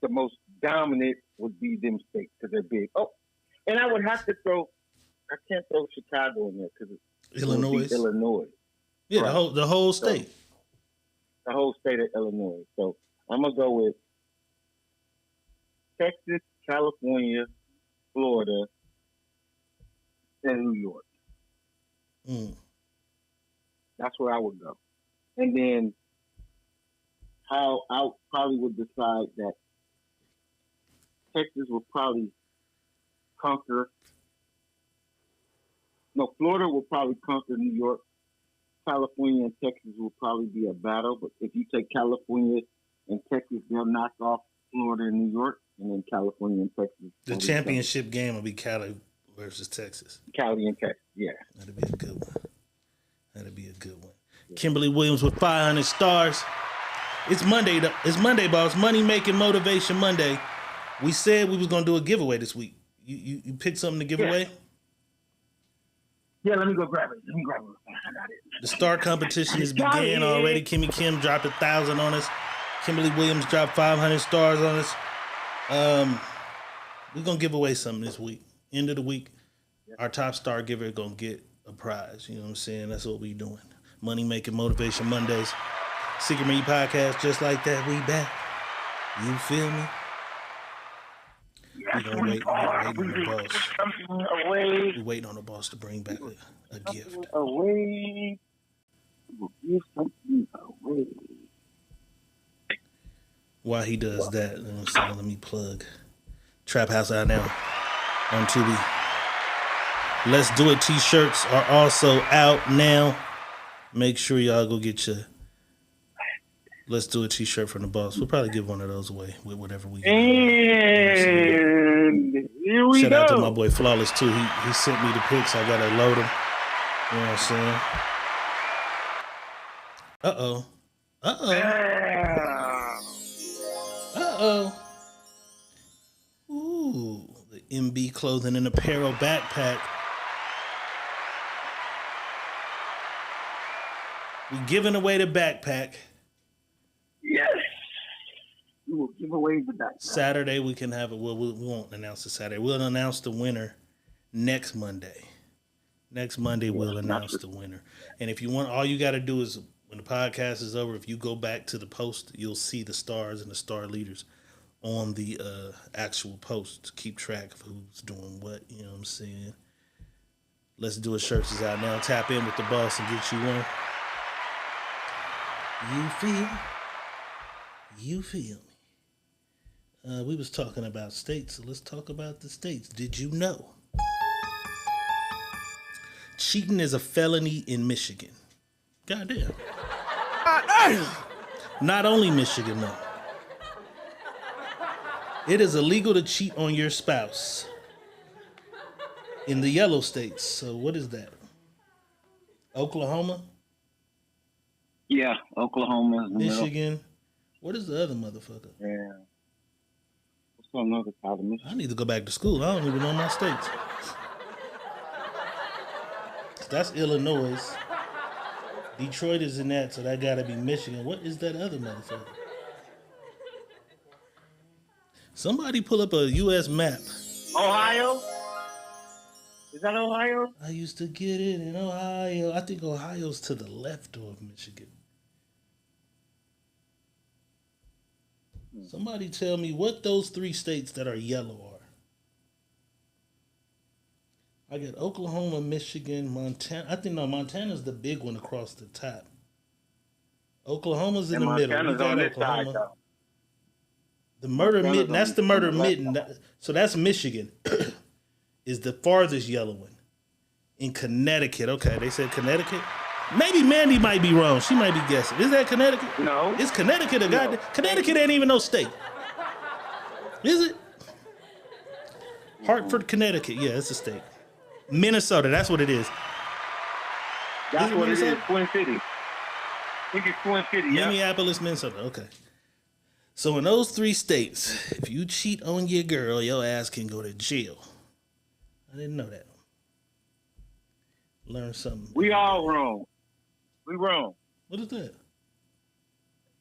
The most dominant would be them states because they're big. Oh, and I would have to throw. I can't throw Chicago in there because Illinois. Illinois. Yeah, right. the whole state. The whole state of Illinois. So I'm gonna go with Texas, California, Florida, and New York. That's where I would go. And then how I probably would decide that Texas will probably conquer. No, Florida will probably conquer New York. California and Texas will probably be a battle. But if you take California and Texas, they'll knock off Florida and New York. And then California and Texas. The championship game will be Cali versus Texas. Cali and Texas, yeah. That'll be a good one. Yeah. Kimberly Williams with 500 stars. It's Monday. It's Monday, boss. Money Making Motivation Monday. We said we was going to do a giveaway this week. You picked something to give away? Yeah, let me go grab it. I got it. The star competition has began already. Kimmy Kim dropped 1,000 on us. Kimberly Williams dropped 500 stars on us. We're going to give away something this week. End of the week, our top star giver is going to get a prize. You know what I'm saying? That's what we doing. Money Making Motivation Mondays. Secret Me Podcast, just like that, we back. You feel me? We're going to wait on the boss. We're waiting on the boss to bring back a gift. Away. Give something away. While he does that, let me plug Trap House out now on Tubi. Let's Do It t-shirts are also out now. Make sure y'all go get your Let's Do It t-shirt from the boss. We'll probably give one of those away with whatever we get. And here we Shout go. out to my boy Flawless too. He sent me the pics. I gotta load them. You know what I'm saying? Uh-oh. Ooh, the MB Clothing and Apparel backpack. We're giving away the backpack. Yes. We will give away the backpack. Saturday we can have it. Well, we won't announce it Saturday. We'll announce the winner next Monday. Next Monday we'll announce the winner. And if you want, all you got to do is when the podcast is over, if you go back to the post, you'll see the stars and the star leaders on the actual post to keep track of who's doing what. You know what I'm saying? Let's Do It shirts is out now. Tap in with the boss and get you one. You feel me? We was talking about states, so let's talk about the states. Did you know cheating is a felony in Michigan? Goddamn. Not only Michigan, though. It is illegal to cheat on your spouse in the yellow states. So what is that? Oklahoma? Yeah, Oklahoma. Michigan. What is the other motherfucker? Yeah. What's another part of Michigan? I need to go back to school. I don't even know my states. That's Illinois. Detroit is in that, so that gotta be Michigan. What is that other motherfucker? Somebody pull up a U.S. map. Ohio? Is that Ohio? I used to get it in Ohio. I think Ohio's to the left of Michigan. Somebody tell me what those 3 states that are yellow are. I got Oklahoma, Michigan, Montana. I think Montana's the big one across the top. Oklahoma's in the middle. Montana's We got on this side, Oklahoma. though. The murder Montana's mitten. That's on the murder the left mitten. So that's Michigan. Is the farthest yellow one. In Connecticut. Okay, they said Connecticut. Maybe Mandy might be wrong. She might be guessing. Is that Connecticut? No. Is Connecticut a goddamn? Connecticut ain't even no state. Is it? Hartford, Connecticut. Yeah, it's a state. Minnesota. That's what it is. That's what Minnesota? it is. Twin City. I think it's Twin City. Yeah. Minneapolis, Minnesota. Okay. So in those 3 states, if you cheat on your girl, your ass can go to jail. I didn't know that. Learn something. We all wrong. We wrong. What is that?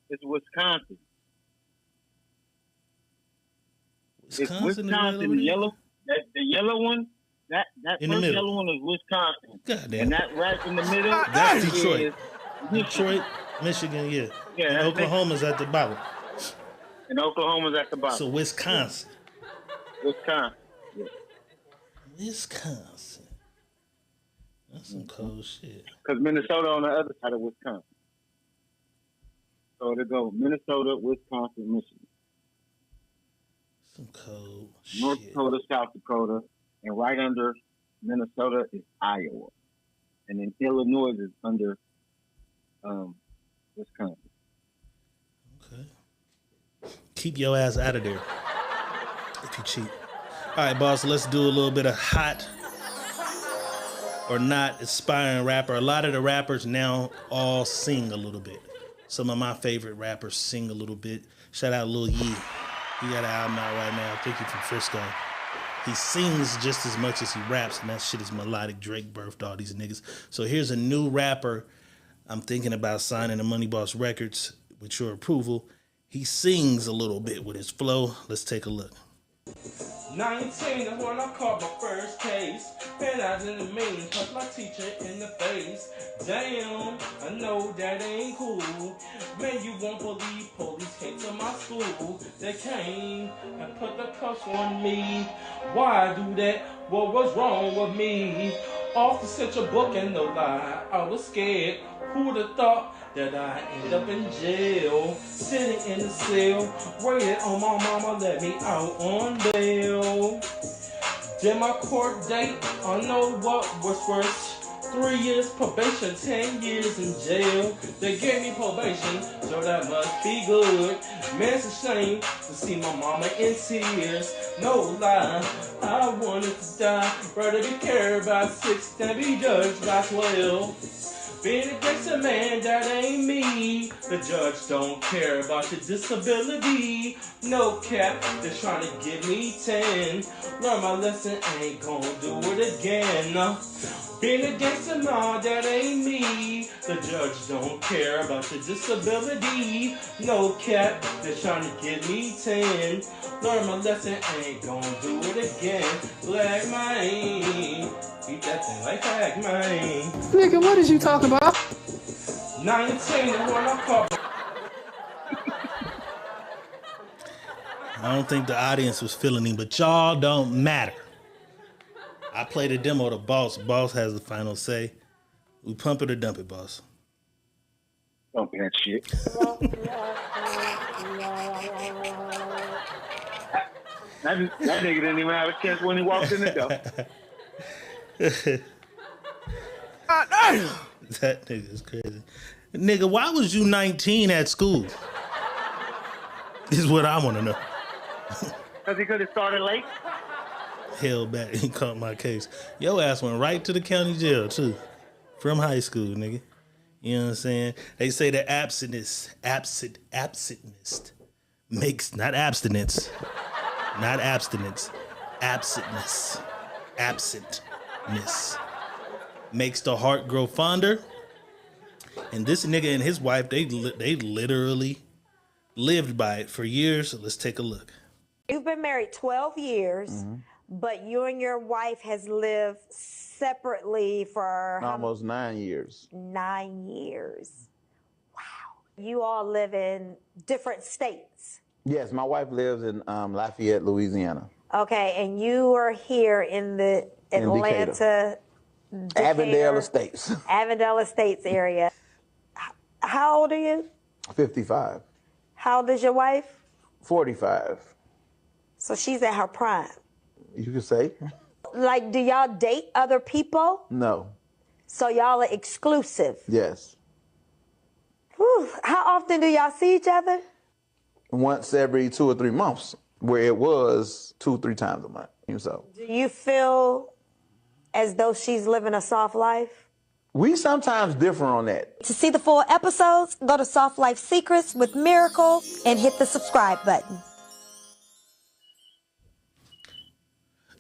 It's Wisconsin. Wisconsin, it's Wisconsin. The yellow one. That in the first middle. yellow one is Wisconsin. Goddamn. And that right in the middle. That's Detroit. is Detroit, Michigan, yeah. Yeah, And that's Oklahoma's at the bottom. And Oklahoma's at the bottom. So Wisconsin. Wisconsin. Yeah. Wisconsin. That's some cold shit. Because Minnesota on the other side of Wisconsin. So it'll go Minnesota, Wisconsin, Michigan. Some cold North shit. Dakota, South Dakota, and right under Minnesota is Iowa. And then Illinois is under Wisconsin. Okay. Keep your ass out of there if you cheat. All right, boss, let's do a little bit of hot or not aspiring rapper. A lot of the rappers now all sing a little bit. Some of my favorite rappers sing a little bit. Shout out Lil Yee. He got an album out right now. I think he's from Frisco. He sings just as much as he raps, and that shit is melodic. Drake birthed all these niggas. So here's a new rapper I'm thinking about signing to Money Boss Records with your approval. He sings a little bit with his flow. Let's take a look. 19 is when I caught my first case. And I didn't mean punch my teacher in the face. Damn, I know that ain't cool. Man, you won't believe police came to my school. They came and put the cuffs on me. Why do that? What was wrong with me? Officer sent your book and no lie. I was scared. Who would have thought that I end up in jail? Sitting in the cell, waiting on my mama let me out on bail. Did my court date, I know what was worse. 3 years probation, 10 years in jail. They gave me probation, so that must be good. Man, it's a shame to see my mama in tears. No lie, I wanted to die. Rather be cared by 6 than be judged by 12. Being against a man, that ain't me. The judge don't care about your disability. No cap, they're trying to give me 10. Learn my lesson, ain't gonna do it again. Being against a man, that ain't me. The judge don't care about your disability. No cap, they're trying to give me 10. Learn my lesson, ain't gonna do it again. Black man, eat that thing like Pac Man. Nigga, what is you talking about? 19 is when I caught. I don't think the audience was feeling him, but y'all don't matter. I played a demo to Boss. Boss has the final say. We pump it or dump it, Boss. Dump that shit. that nigga didn't even have a chance when he walked in the door. That nigga is crazy. Nigga, why was you 19 at school? Is what I want to know. Because he could have started late. Held back. He caught my case. Your ass went right to the county jail, too. From high school, nigga. You know what I'm saying? They say that abstinence makes, not abstinence, absentness makes the heart grow fonder. And this nigga and his wife, they literally lived by it for years. So let's take a look. You've been married 12 years, but you and your wife has lived separately for almost 9 years. 9 years. Wow. You all live in different states. Yes, my wife lives in Lafayette, Louisiana. Okay, and you are here in the Atlanta, Avondale Estates. Avondale Estates area. How old are you? 55. How old is your wife? 45. So she's at her prime. You could say. Like, do y'all date other people? No. So y'all are exclusive? Yes. Whew. How often do y'all see each other? Once every 2 or 3 months, where it was 2-3 times a month. So. Do you feel as though she's living a soft life? We sometimes differ on that. To see the full episodes, go to Soft Life Secrets with Miracle and hit the subscribe button.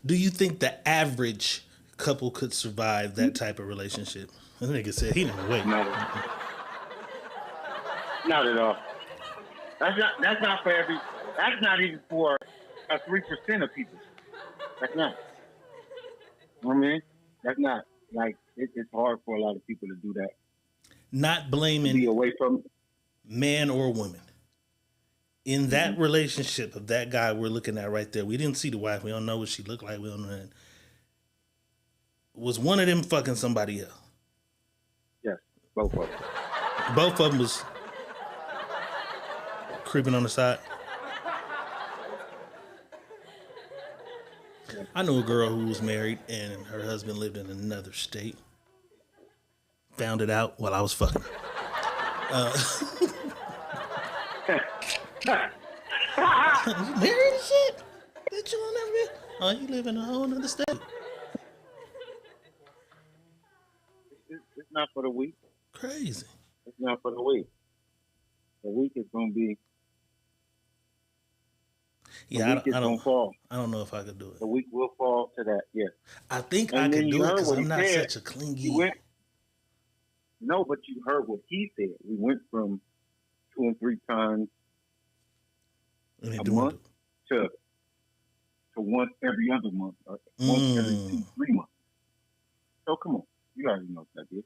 Do you think the average couple could survive that type of relationship? I think it said he didn't wait. Not at all. That's not for every. That's not even for 3% of people. That's not. I mean, that's not like it's hard for a lot of people to do that. Not blaming be away from man or woman. In that relationship of that guy we're looking at right there, we didn't see the wife. We don't know what she looked like. We don't know that. Was one of them fucking somebody else? Yes, both of them. Both of them was creeping on the side. I knew a girl who was married and her husband lived in another state. Found it out while I was fucking her. You married and shit? Bitch, you don't ever. Oh, you live in a whole other state. It's not for the weak. Crazy. It's not for the weak. The weak is going to be. Yeah, I don't fall. I don't know if I could do it. The weak will fall to that. Yeah. I think I could do it because I'm not such a clingy. No, but you heard what he said. We went from 2 and 3 times a month to once every other month, or once every 2-3 months. So come on, you already know what that is.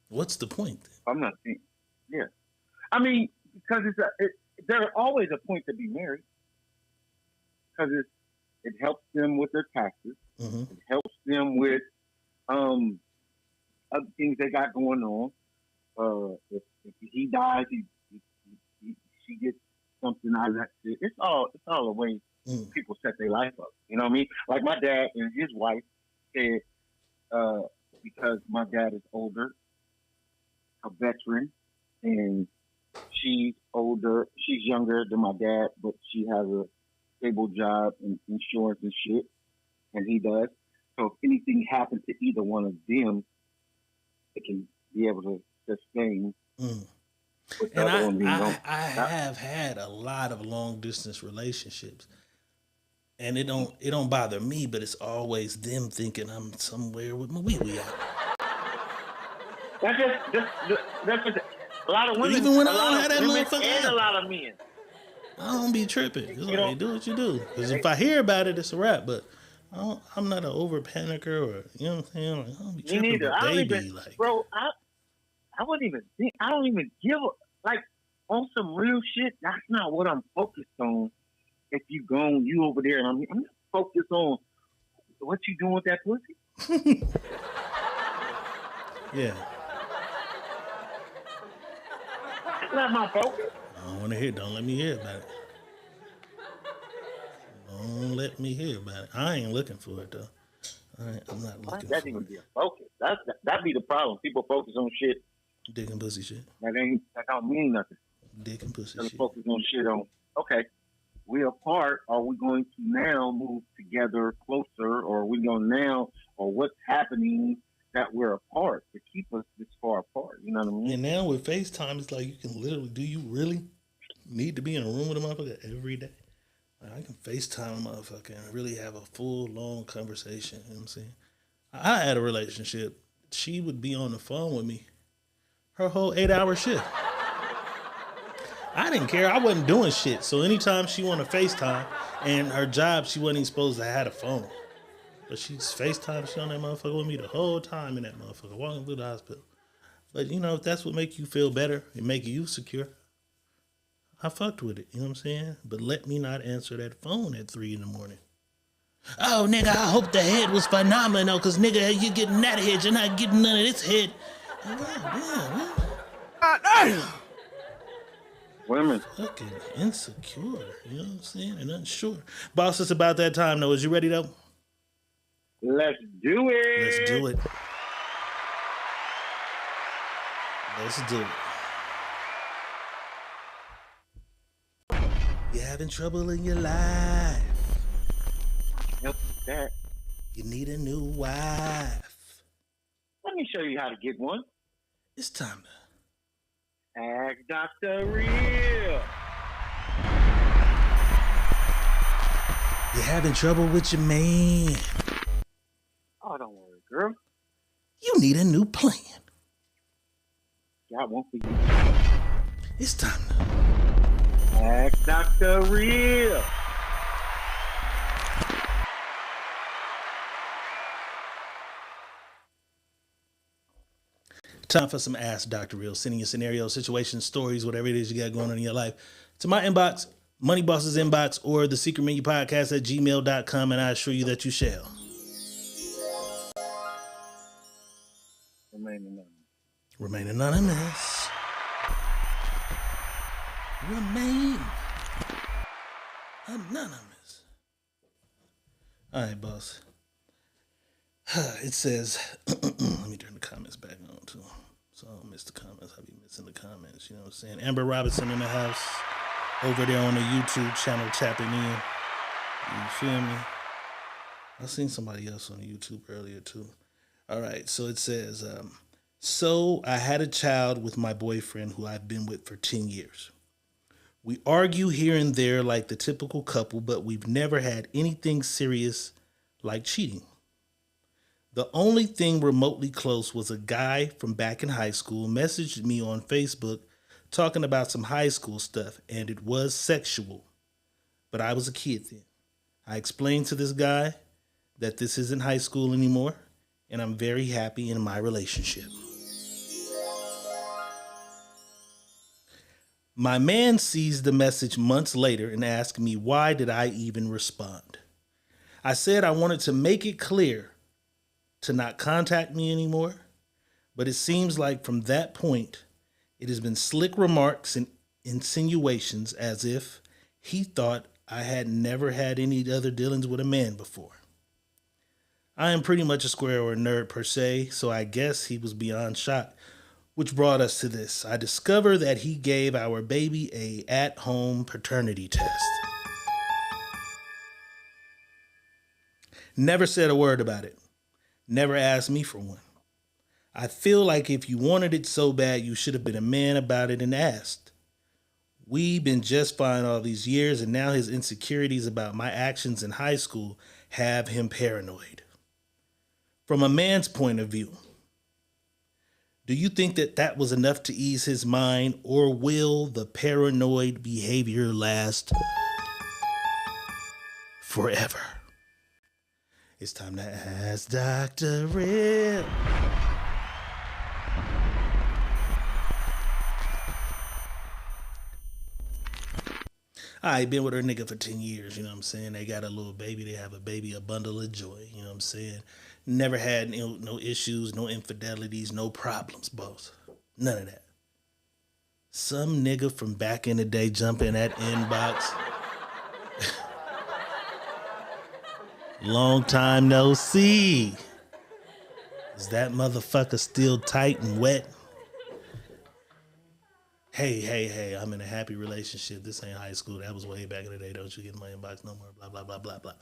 What's the point then? I'm not saying. Yeah, I mean, because there's always a point to be married, because it helps them with their taxes. It helps them with other things they got going on. If he dies, she gets something out of that shit. It's all the way people set their life up. You know what I mean? Like my dad and his wife said, because my dad is older, a veteran, and she's younger than my dad, but she has a stable job and insurance and shit, and he does. So if anything happens to either one of them, they can be able to sustain. And I have had a lot of long distance relationships, and it don't bother me, but it's always them thinking I'm somewhere with my wee-wee out. That's just a lot of women. Even when I don't have that motherfucker, and a lot of men. I don't be tripping. It's like, do what you do. Because if I hear about it, it's a wrap. But I'm not an over panicker, or you know what I'm saying. Like, I don't be tripping. Me neither. Bro, I wouldn't even think. I don't even give like on some real shit. That's not what I'm focused on. If you over there, and I'm not focused on what you doing with that pussy. Yeah. That's not my focus. I don't want to hear. Don't let me hear about it. Don't let me hear about it. I ain't looking for it though. I'm not looking. That even be a focus. That be the problem. People focus on shit. Dick and pussy shit. That don't mean nothing. Dick and pussy shit. Focus on shit on. Okay, we're apart. Are we going to now move together closer, or are we going now, or what's happening that we're apart to keep us this far apart? You know what I mean? And now with FaceTime, it's like you can literally. Do you really need to be in a room with a motherfucker every day? Like, I can FaceTime a motherfucker and really have a full, long conversation. You know what I'm saying? I had a relationship. She would be on the phone with me her whole 8-hour shift. I didn't care. I wasn't doing shit. So anytime she wanted to FaceTime, and her job, she wasn't even supposed to have a phone. But she's FaceTime, she on that motherfucker with me the whole time in that motherfucker, walking through the hospital. But, you know, if that's what make you feel better and make you secure, I fucked with it. You know what I'm saying? But let me not answer that phone at 3 a.m. Oh, nigga, I hope the head was phenomenal, because, nigga, you getting that head, you're not getting none of this head. God damn. Women. Fucking insecure. You know what I'm saying? And unsure. Boss, it's about that time, though. Is you ready, though? Let's do it. Let's do it. Let's do it. You're having trouble in your life. Help that. You need a new wife. Let me show you how to get one. It's time to ask Dr. Real. You're having trouble with your man. Oh, don't worry, girl. You need a new plan. Got one for you. It's time to ask Dr. Real. Time for some Ask Dr. Real. Sending your scenarios, situations, stories, whatever it is you got going on in your life to my inbox, Money Boss's inbox, or the Secret Menu Podcast at gmail.com, and I assure you that you shall. Remain anonymous. Remain anonymous. Remain anonymous. All right, boss. It says, let me turn the comments back on too. So I don't miss the comments. I be missing the comments. You know what I'm saying? Amber Robinson in the house over there on the YouTube channel tapping in. You feel me? I seen somebody else on YouTube earlier too. All right. So it says, so I had a child with my boyfriend who I've been with for 10 years. We argue here and there like the typical couple, but we've never had anything serious like cheating. The only thing remotely close was a guy from back in high school messaged me on Facebook talking about some high school stuff, and it was sexual. But I was a kid then. I explained to this guy that this isn't high school anymore, and I'm very happy in my relationship. My man sees the message months later and asked me why did I even respond. I said I wanted to make it clear to not contact me anymore, but it seems like from that point, it has been slick remarks and insinuations as if he thought I had never had any other dealings with a man before. I am pretty much a square or a nerd per se, so I guess he was beyond shocked, which brought us to this. I discovered that he gave our baby a at-home paternity test. Never said a word about it. Never asked me for one. I feel like if you wanted it so bad, you should have been a man about it and asked. We've been just fine all these years, and now his insecurities about my actions in high school have him paranoid. From a man's point of view, do you think that that was enough to ease his mind, or will the paranoid behavior last forever? It's time to ask Dr. Real. I been with her nigga for 10 years, you know what I'm saying? They got a little baby, they have a baby, a bundle of joy, you know what I'm saying? Never had no issues, no infidelities, no problems, boss. None of that. Some nigga from back in the day jump in that inbox. Long time no see. Is that motherfucker still tight and wet? Hey, I'm in a happy relationship. This ain't high school. That was way back in the day. Don't you get in my inbox no more. Blah, blah, blah, blah, blah.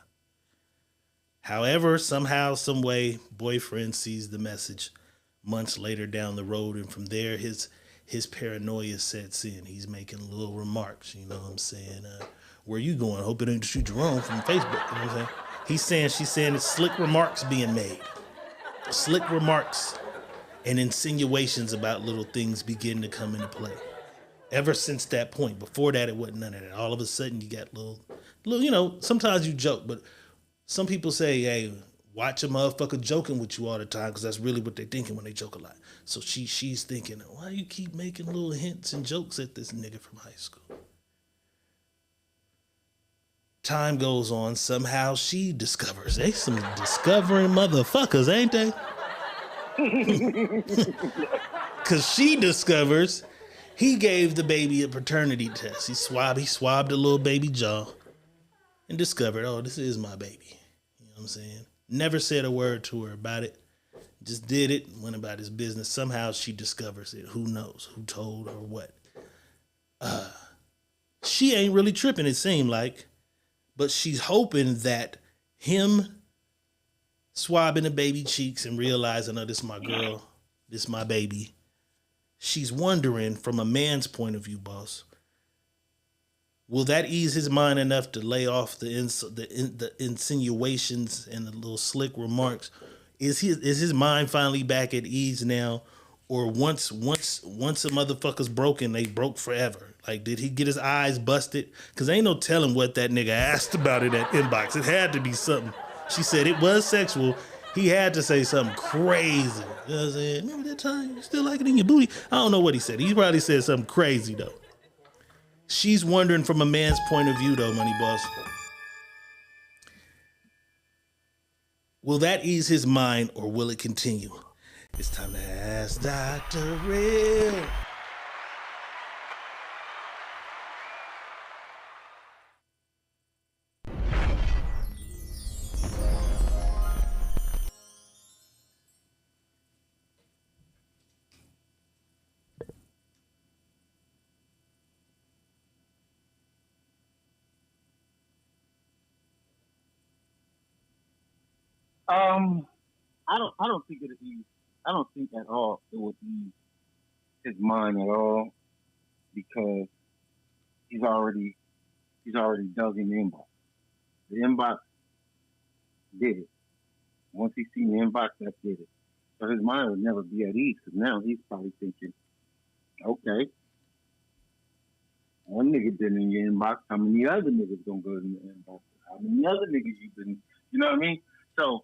However, somehow, some way, boyfriend sees the message months later down the road. And from there, his paranoia sets in. He's making little remarks. You know what I'm saying? Where you going? Hope it ain't shoot Jerome from Facebook. You know what I'm saying? She's saying it's slick remarks being made. Slick remarks and insinuations about little things begin to come into play. Ever since that point. Before that, it wasn't none of that. All of a sudden, you got little, sometimes you joke, but some people say, hey, watch a motherfucker joking with you all the time, because that's really what they're thinking when they joke a lot. So she's thinking, why you keep making little hints and jokes at this nigga from high school? Time goes on. Somehow she discovers. They some discovering motherfuckers, ain't they? Because she discovers He gave the baby a paternity test. He swabbed the little baby jaw and discovered, oh, this is my baby. You know what I'm saying? Never said a word to her about it. Just did it, went about his business. Somehow she discovers it. Who knows? Who told her what? She ain't really tripping, it seemed like. But she's hoping that him swabbing the baby cheeks and realizing, oh, this is my girl. This is my baby. She's wondering, from a man's point of view, boss, will that ease his mind enough to lay off the insinuations and the little slick remarks? Is his mind finally back at ease now, or once a motherfucker's broken, they broke forever? Like, did he get his eyes busted? Because ain't no telling what that nigga asked about it at inbox. It had to be something. She said it was sexual. He had to say something crazy. You know what I'm saying? Remember that time you still like it in your booty? I don't know what he said. He probably said something crazy though. She's wondering from a man's point of view though, Money Boss. Will that ease his mind or will it continue? It's time to ask Dr. Real. I don't think it'll ease. I don't think at all it would ease his mind at all because he's already dug in the inbox. The inbox did it. Once he seen the inbox, that did it. So his mind would never be at ease because now he's probably thinking, okay, one nigga been in your inbox. How many other niggas gonna go in the inbox? How many other niggas you been? You know what I mean? So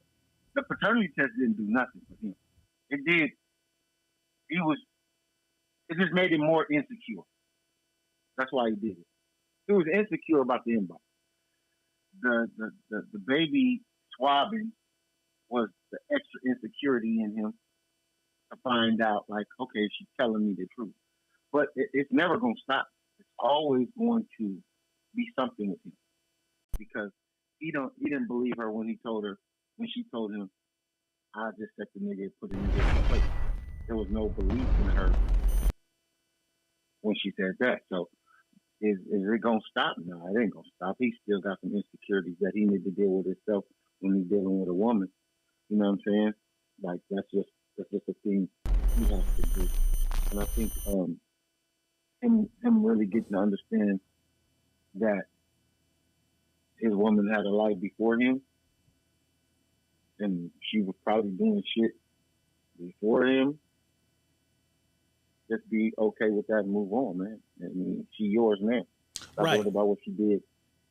the paternity test didn't do nothing for him. It did. It just made him more insecure. That's why he did it. He was insecure about the inbox. The baby swabbing was the extra insecurity in him to find out, like, okay, she's telling me the truth. But it's never going to stop. It's always going to be something with him because he didn't believe her when she told him, I just set the nigga and put the nigga in place. There was no belief in her when she said that. So is it gonna stop? No, it ain't gonna stop. He still got some insecurities that he needs to deal with himself when he's dealing with a woman. You know what I'm saying? Like that's just a thing he has to do. And I think him really getting to understand that his woman had a life before him and she was probably doing shit before him. Just be okay with that and move on, man. I mean, she's yours now. Stop worried about what she did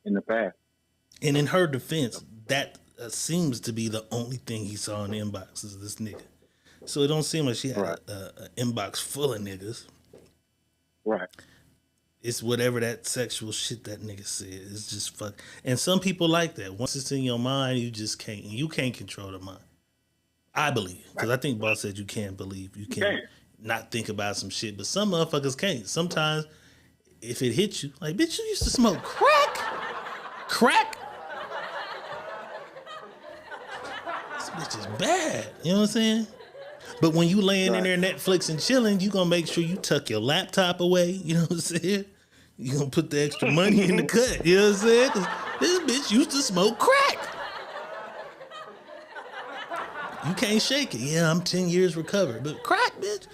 in the past. And in her defense, that seems to be the only thing he saw in the inbox is this nigga. So it don't seem like she had an inbox full of niggas. Right. It's whatever that sexual shit that nigga said. It's just fuck. And some people like that. Once it's in your mind, you just can't. You can't control the mind. I believe. Because I think Boss said you can't believe. You can't not think about some shit. But some motherfuckers can't. Sometimes if it hits you, like, bitch, you used to smoke crack? Crack? This bitch is bad. You know what I'm saying? But when you laying in there Netflix and chilling, you gonna make sure you tuck your laptop away. You know what I'm saying? You gonna put the extra money in the cut. You know what I'm saying? 'Cause this bitch used to smoke crack. You can't shake it. Yeah, I'm 10 years recovered. But crack, bitch.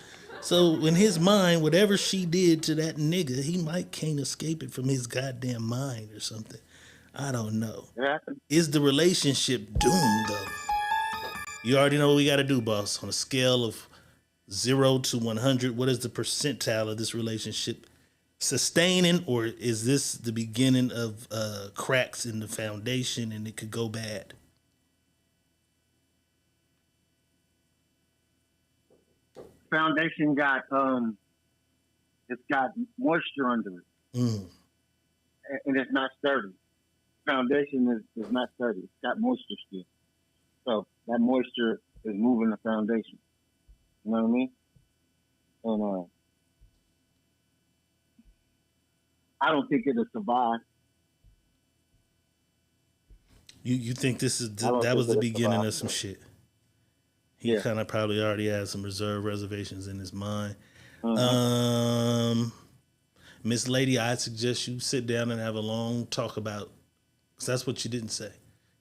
So in his mind, whatever she did to that nigga, he might can't escape it from his goddamn mind or something. I don't know. Is the relationship doomed, though? You already know what we got to do, boss. On a scale of 0 to 100, what is the percentile of this relationship? Sustaining, or is this the beginning of cracks in the foundation and it could go bad? Foundation got it's got moisture under it, and it's not sturdy. Foundation is not sturdy. It's got moisture still, so that moisture is moving the foundation. You know what I mean? And I don't think it'll survive. You think this is that was the beginning of some shit? He kind of probably already had some reservations in his mind. Miss Lady, I suggest you sit down and have a long talk about, because that's what you didn't say.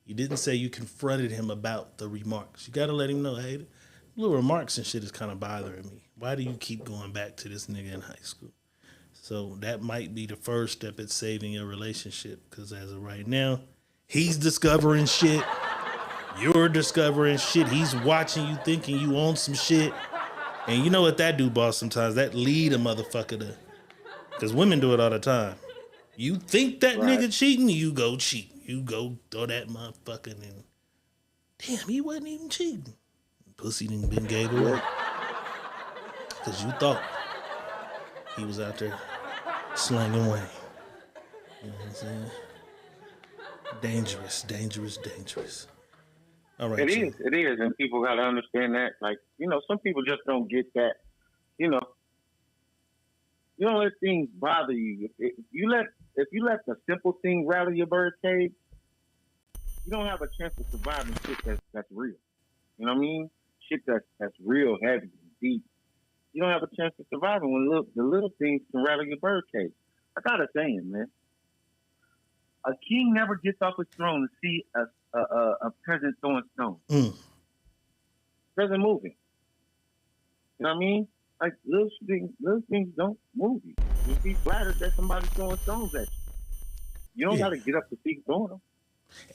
You didn't say you confronted him about the remarks. You got to let him know, hey, the little remarks and shit is kind of bothering me. Why do you keep going back to this nigga in high school? So that might be the first step at saving your relationship, because as of right now, he's discovering shit. You're discovering shit. He's watching you, thinking you own some shit. And you know what that do, boss, sometimes? That lead a motherfucker to... Because women do it all the time. You think that nigga cheating, you go cheat. You go throw that motherfucker in. Damn, he wasn't even cheating. Pussy done been gave away. Because you thought he was out there slanging away. You know what I'm saying? Dangerous, dangerous, dangerous. All right. It is, and people got to understand that. Like, some people just don't get that. You don't let things bother you. If you let the simple thing rattle your bird cage, you don't have a chance of surviving shit that's real. You know what I mean? Shit that's real heavy and deep. You don't have a chance of surviving when the little things can rattle your bird cage. I got a saying, man. A king never gets off his throne to see a peasant throwing stones. Doesn't move him. You know what I mean? Like little things don't move you. You be flattered that somebody's throwing stones at you. You don't got to get up to keep throwing them.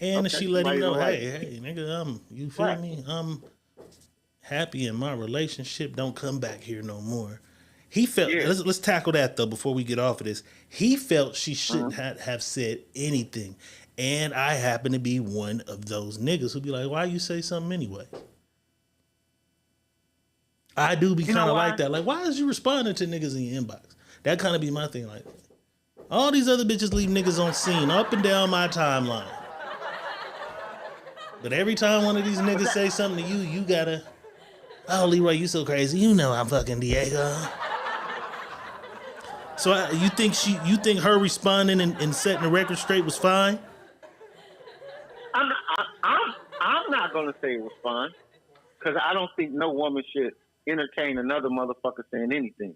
And she let him know, hey, nigga, you feel me? I'm happy in my relationship. Don't come back here no more. He felt. Let's tackle that though before we get off of this. He felt she shouldn't have said anything, and I happen to be one of those niggas who be like, "Why you say something anyway?" I do be kind of like that. Like, why is you responding to niggas in your inbox? That kind of be my thing. Like, all these other bitches leave niggas on scene up and down my timeline. But every time one of these niggas say something to you, you gotta, oh, Leroy, you so crazy. You know I'm fucking Diego. So you think her responding and setting the record straight was fine? I'm not gonna say it was fine, because I don't think no woman should entertain another motherfucker saying anything.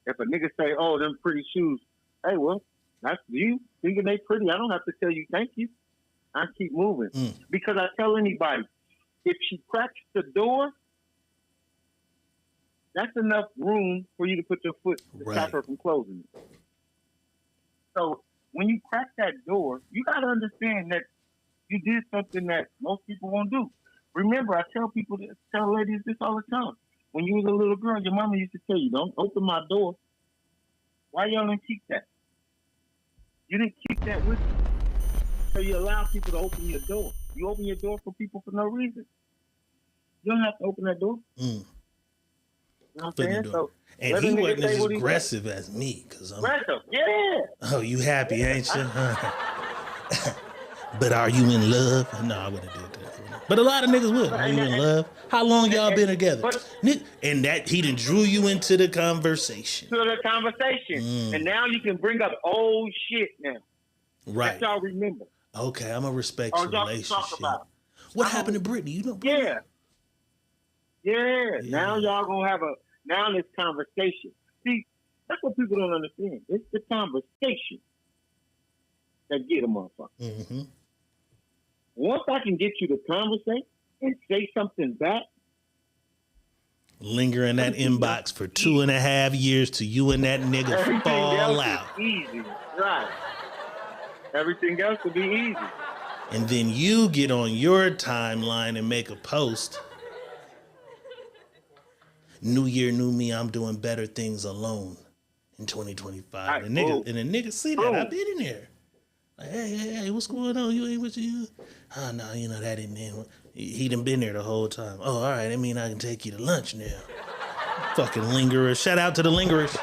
If a nigga say, "Oh, them pretty shoes," hey, well, that's you thinking they pretty. I don't have to tell you thank you. I keep moving because I tell anybody, if she cracks the door, that's enough room for you to put your foot to stop her from closing it. So when you crack that door, you got to understand that you did something that most people won't do. Remember, I tell ladies this all the time. When you was a little girl, your mama used to tell you, "Don't open my door." Why y'all didn't keep that? You didn't keep that with you. So you allow people to open your door. You open your door for people for no reason. You don't have to open that door. You know what I'm saying? So, and he wasn't as aggressive as me. Aggressive, yeah. Oh, you happy, ain't you? But are you in love? No, I wouldn't do that. But a lot of niggas would. Are you in love? How long y'all been together? And that he done drew you into the conversation. And now you can bring up old shit now. Right. That y'all remember. Okay, I'm gonna respect your relationship. What happened to Brittany? You know Brittany? Yeah. Now y'all gonna have this conversation. See, that's what people don't understand. It's the conversation that get a motherfucker. Mm-hmm. Once I can get you to conversate and say something back, linger in that inbox for 2.5 years till you and that nigga fall out. Easy, right? Everything else will be easy. And then you get on your timeline and make a post. New year, new me. I'm doing better things alone in 2025. Right, and the nigga see that. I've been in there. Like, hey, what's going on? You ain't with you? Oh, no, that didn't end. He done been there the whole time. Oh, all right, that mean I can take you to lunch now. Fucking lingerers. Shout out to the lingerers.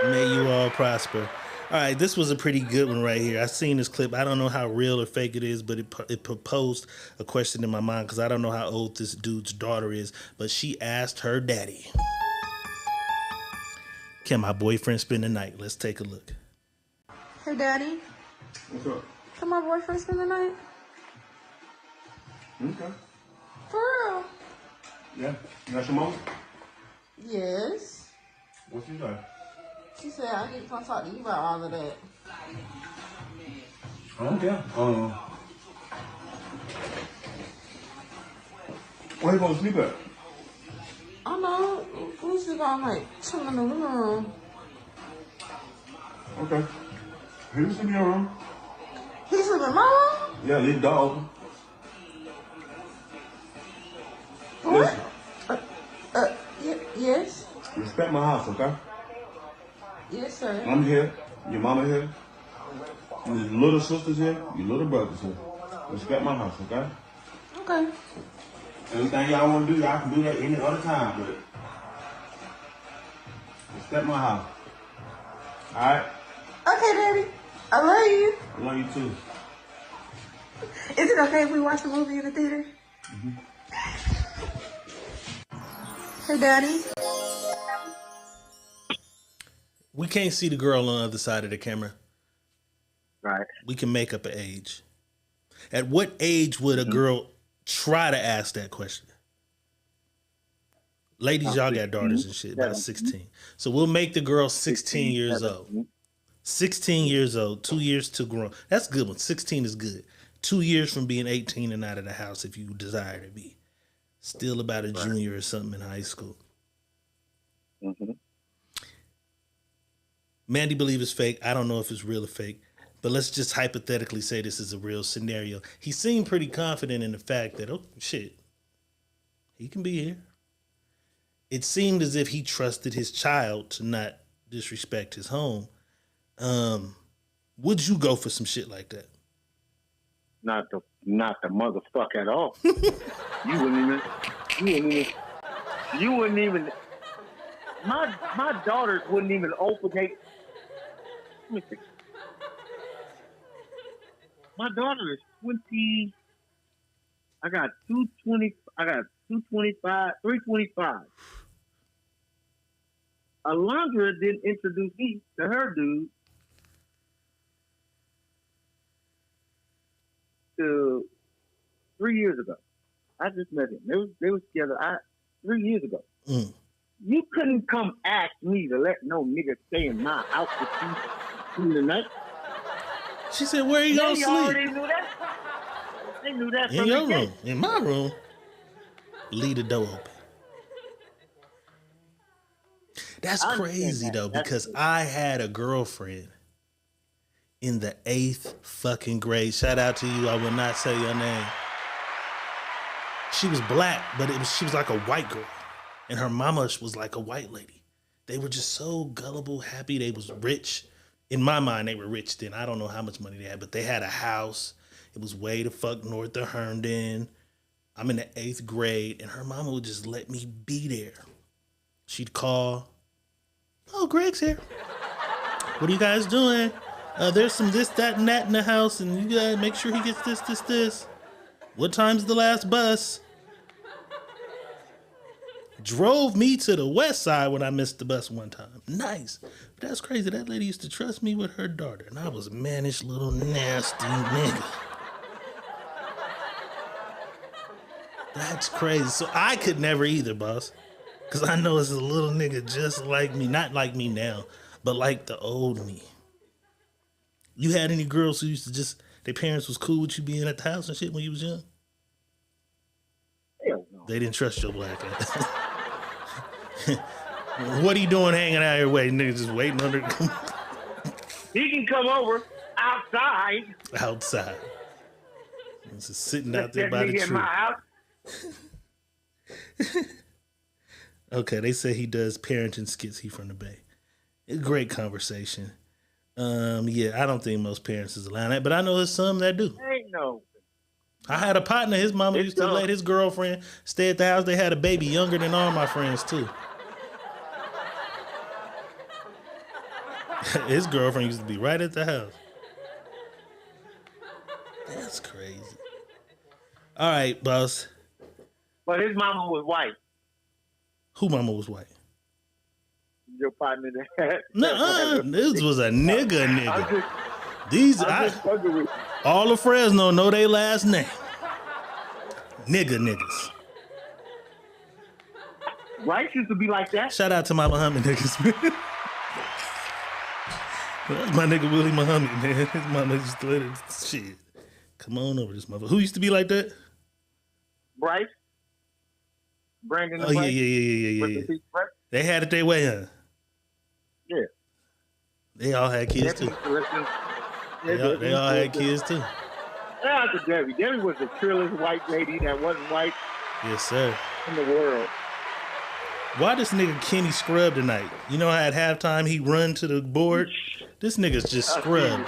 May you all prosper. All right, this was a pretty good one right here. I seen this clip. I don't know how real or fake it is, but it proposed a question in my mind because I don't know how old this dude's daughter is, but she asked her daddy, Can my boyfriend spend the night? Let's take a look. Hey, Daddy. What's up? Can my boyfriend spend the night? Okay. For real? Yeah. You got your mom? Yes. What she say? She said I need to come talk to you about all of that. I don't care. Where you gonna sleep at? I know. We sleep on like chilling in the living room. Okay. You sleep in your room? He sleep in my room? Yeah, leave the door open. What? Yes. Respect my house, okay? Yes, sir. I'm here. Your mama here. Your little sister's here. Your little brother's here. Respect my house, okay? Okay. Anything y'all want to do, y'all can do that any other time, but respect my house. Alright? Okay, Daddy. I love you. I love you too. Is it okay if we watch the movie in the theater? Mm-hmm. Hey, Daddy. We can't see the girl on the other side of the camera. Right. We can make up an age. At what age would a girl try to ask that question? Ladies, y'all got daughters and shit, about 16. So we'll make the girl 16 years old. 16 years old, 2 years to grow. That's a good one. 16 is good. 2 years from being 18 and out of the house if you desire to be. Still about a junior or something in high school. Mm-hmm. Mandy believe it's fake. I don't know if it's real or fake. But let's just hypothetically say this is a real scenario. He seemed pretty confident in the fact that, oh, shit, he can be here. It seemed as if he trusted his child to not disrespect his home. Would you go for some shit like that? Not the motherfucker at all. You wouldn't even. My daughters wouldn't even open. Let me see. My daughter is 20. I got 220. I got 225, 325. Alondra didn't introduce me to her dude to 3 years ago. I just met him. They was together 3 years ago. Mm. You couldn't come ask me to let no nigga stay in my house with you through the night. She said, where you gonna sleep? Already knew that. They knew that In from your the room. gate. In my room. Leave the door open. That's crazy, though, because I had a girlfriend in the 8th fucking grade. Shout out to you. I will not say your name. She was black, but she was like a white girl. And her mama was like a white lady. They were just so gullible, happy. They was rich. In my mind, they were rich then. I don't know how much money they had, but they had a house. It was way the fuck north of Herndon. I'm in the 8th grade, and her mama would just let me be there. She'd call. Oh, Greg's here. What are you guys doing? There's some this, that, and that in the house, and you gotta make sure he gets this. What time's the last bus? Drove me to the west side when I missed the bus one time. Nice. But that's crazy. That lady used to trust me with her daughter, and I was a mannish little nasty nigga. That's crazy. So I could never either, boss. Because I know it's a little nigga just like me. Not like me now, but like the old me. You had any girls who used to just, their parents was cool with you being at the house and shit when you was young? Hell no. They didn't trust your black ass. What are you doing hanging out here waiting? Nigga just waiting under. He can come over outside. Outside. Just sitting out there by the tree. Okay, they say he does parenting skits. He from the Bay. It's a great conversation. Yeah, I don't think most parents is allowing that, but I know there's some that do. Ain't no. I had a partner. His mama used to let his girlfriend stay at the house. They had a baby younger than all my friends too. His girlfriend used to be right at the house. That's crazy. All right, boss. But his mama was white. Who mama was white? your partner that. Nuh-uh. This was a nigga. I'm just fucking with you. All of Fresno know their last name. Niggas. Bryce used to be like that. Shout out to my Muhammad niggas, man. That's my nigga Willie Muhammad, man. That's my nigga. Shit. Come on over this motherfucker. Who used to be like that? Bryce. Brandon. Oh, yeah. They had it their way, huh? Yeah. They all had kids, too. They all had kids, too. Shout out to Debbie. Debbie was the trillest white lady that wasn't white. Yes, sir. In the world. Why this nigga Kenny scrubbed tonight? You know how at halftime he run to the board? This nigga's just scrubbed.